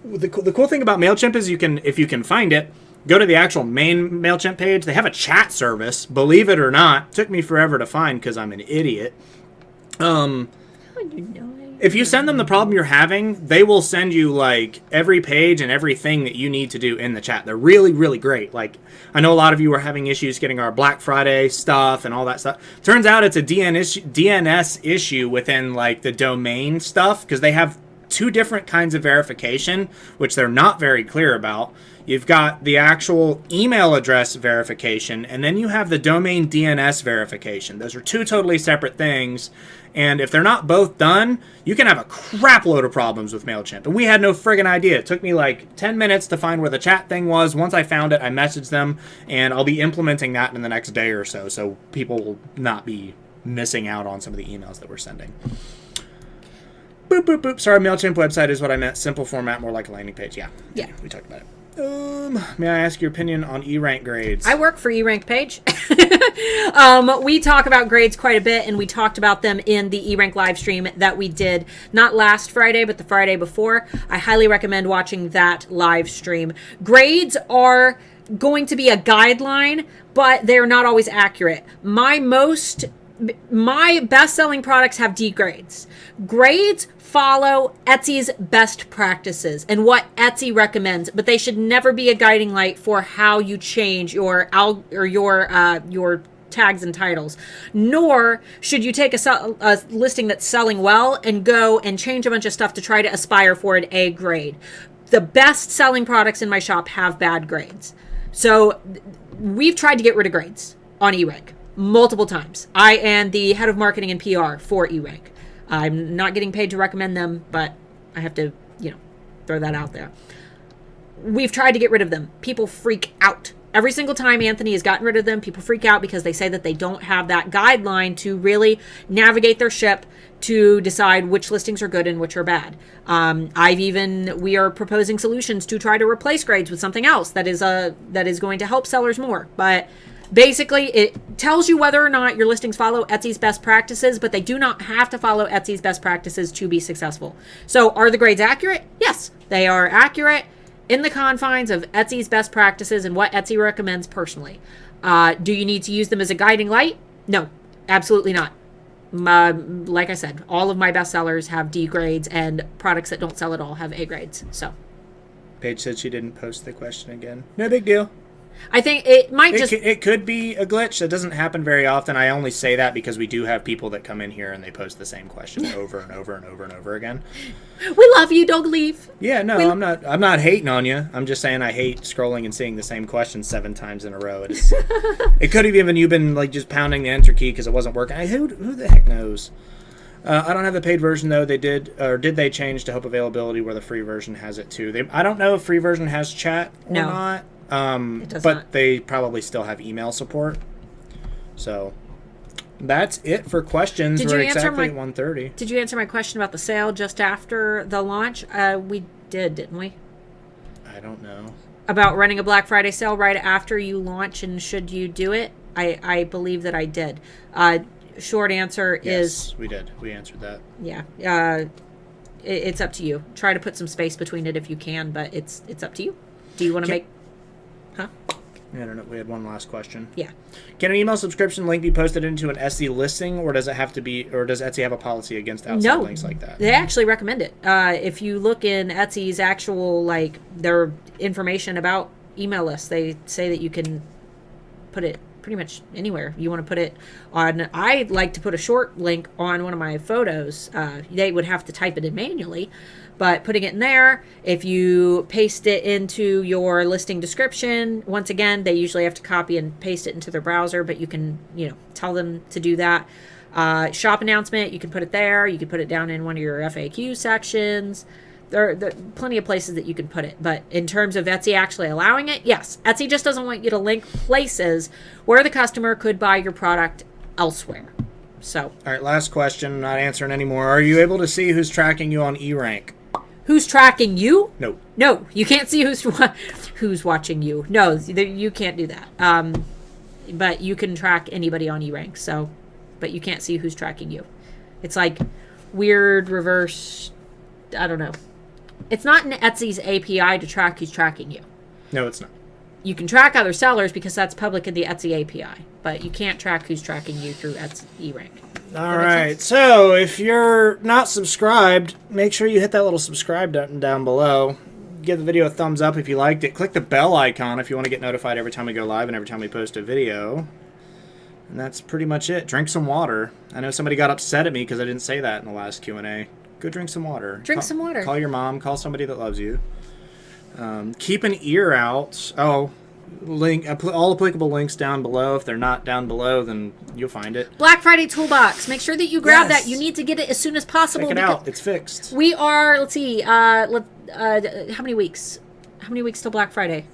the cool thing about MailChimp is if you can find it, go to the actual main MailChimp page. They have a chat service, believe it or not. Took me forever to find because I'm an idiot. If you send them the problem you're having, they will send you like every page and everything that you need to do in the chat. They're really, really great. Like, I know a lot of you are having issues getting our Black Friday stuff and all that stuff. Turns out it's a DNS issue within like the domain stuff, because they have two different kinds of verification, which they're not very clear about. You've got the actual email address verification, and then you have the domain DNS verification. Those are two totally separate things, and if they're not both done, you can have a crap load of problems with MailChimp. And we had no friggin' idea. It took me like 10 minutes to find where the chat thing was. Once I found it, I messaged them, and I'll be implementing that in the next day or so, so people will not be missing out on some of the emails that we're sending. Boop, boop, boop. Sorry, MailChimp website is what I meant. Simple format, more like a landing page. Yeah. We talked about it. May I ask your opinion on E-Rank grades? I work for E-Rank Page. We talk about grades quite a bit, and we talked about them in the E-Rank live stream that we did, not last Friday, but the Friday before. I highly recommend watching that live stream. Grades are going to be a guideline, but they're not always accurate. My best-selling products have D grades. Grades follow Etsy's best practices and what Etsy recommends, but they should never be a guiding light for how you change your tags and titles. Nor should you take a listing that's selling well and go and change a bunch of stuff to try to aspire for an A grade. The best selling products in my shop have bad grades. So we've tried to get rid of grades on E-Rank multiple times. I am the head of marketing and PR for E-Rank. I'm not getting paid to recommend them, but I have to, throw that out there. We've tried to get rid of them. People freak out. Every single time Anthony has gotten rid of them, people freak out because they say that they don't have that guideline to really navigate their ship to decide which listings are good and which are bad. We are proposing solutions to try to replace grades with something else that is going to help sellers more. But basically, it tells you whether or not your listings follow Etsy's best practices, but they do not have to follow Etsy's best practices to be successful. So are the grades accurate? Yes, they are accurate in the confines of Etsy's best practices and what Etsy recommends personally. Do you need to use them as a guiding light? No, absolutely not. Like I said, all of my best sellers have D grades, and products that don't sell at all have A grades. So, Paige said she didn't post the question again. No big deal. I think it might It could be a glitch. That doesn't happen very often. I only say that because we do have people that come in here and they post the same question over and over and over and over again. We love you. Don't leave. Yeah, no, I'm not hating on you. I'm just saying I hate scrolling and seeing the same question 7 times in a row. It could have even you been like just pounding the enter key because it wasn't working. Who the heck knows? I don't have the paid version though. Did they change to help availability where the free version has it too? I don't know if free version has chat or not. But they probably still have email support. So that's it for questions. We're exactly at 1:30. Did you answer my question about the sale just after the launch? We did, didn't we? I don't know. About running a Black Friday sale right after you launch, and should you do it? I believe that I did. Short answer is... Yes, we did. We answered that. Yeah. It's up to you. Try to put some space between it if you can, but it's up to you. Do you want to make... Huh? I don't know. We had one last question. Yeah. Can an email subscription link be posted into an Etsy listing, or does it have to be, or does Etsy have a policy against outside links like that? They actually recommend it. If you look in Etsy's actual, their information about email lists, they say that you can put it pretty much anywhere you want to put it on. I like to put a short link on one of my photos. They would have to type it in manually, but putting it in there, if you paste it into your listing description, once again, they usually have to copy and paste it into their browser, but you can, tell them to do that. Shop announcement, you can put it there. You can put it down in one of your FAQ sections. There are plenty of places that you can put it. But in terms of Etsy actually allowing it, yes. Etsy just doesn't want you to link places where the customer could buy your product elsewhere. So. All right, last question. Not answering anymore. Are you able to see who's tracking you on E-Rank? Who's tracking you? No. No, you can't see who's watching you. No, you can't do that. But you can track anybody on E-Rank. So, but you can't see who's tracking you. It's like weird reverse. I don't know. It's not in Etsy's API to track who's tracking you. No, it's not. You can track other sellers because that's public in the Etsy API, but you can't track who's tracking you through Etsy eRank. All right. So if you're not subscribed, make sure you hit that little subscribe button down below. Give the video a thumbs up if you liked it. Click the bell icon if you want to get notified every time we go live and every time we post a video. And that's pretty much it. Drink some water. I know somebody got upset at me because I didn't say that in the last Q&A. Go drink some water. Drink some water. Call your mom. Call somebody that loves you. Keep an ear out. Oh, all applicable links down below. If they're not down below, then you'll find it. Black Friday Toolbox. Make sure that you grab Yes. that. You need to get it as soon as possible. Check it out. It's fixed. We are, let's see, how many weeks? How many weeks till Black Friday?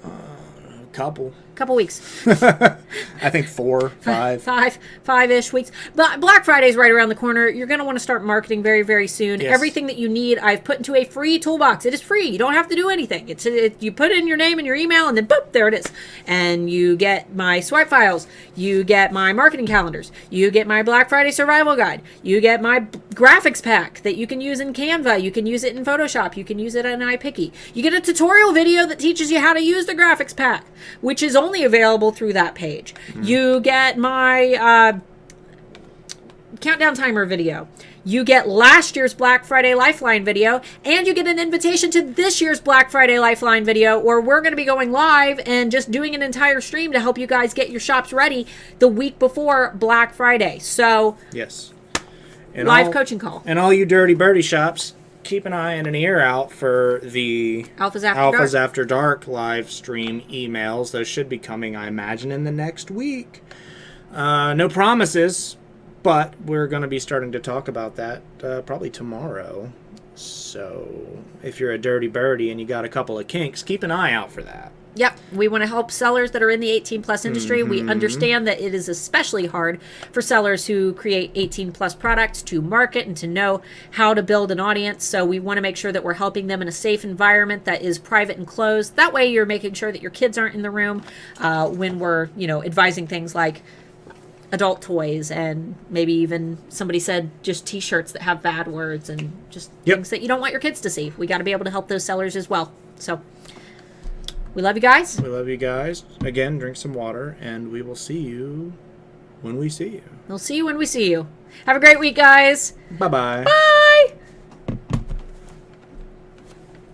Couple. Couple weeks. I think 4, 5. Five-ish weeks. But Black Friday is right around the corner. You're going to want to start marketing very, very soon. Yes. Everything that you need, I've put into a free toolbox. It is free. You don't have to do anything. You put in your name and your email, and then boop, there it is. And you get my swipe files. You get my marketing calendars. You get my Black Friday survival guide. You get my graphics pack that you can use in Canva. You can use it in Photoshop. You can use it in iPicky. You get a tutorial video that teaches you how to use the graphics pack, which is only available through that page. You get my countdown timer video. You get last year's Black Friday Lifeline video, and you get an invitation to this year's Black Friday Lifeline video, where we're going to be going live and just doing an entire stream to help you guys get your shops ready the week before Black Friday. So, Yes. live coaching call. And all you dirty birdie shops, keep an eye and an ear out for the Alphas After Dark. After Dark live stream emails. Those should be coming, I imagine, in the next week. No promises, but we're going to be starting to talk about that probably tomorrow. So if you're a dirty birdie and you got a couple of kinks, keep an eye out for that. Yep, we want to help sellers that are in the 18-plus industry. We understand that it is especially hard for sellers who create 18-plus products to market and to know how to build an audience. So we want to make sure that we're helping them in a safe environment that is private and closed. That way you're making sure that your kids aren't in the room when we're, advising things like adult toys, and maybe even somebody said just T-shirts that have bad words and just things that you don't want your kids to see. We got to be able to help those sellers as well. So we love you guys. We love you guys. Again, drink some water, and we will see you when we see you. We'll see you when we see you. Have a great week, guys. Bye-bye. Bye.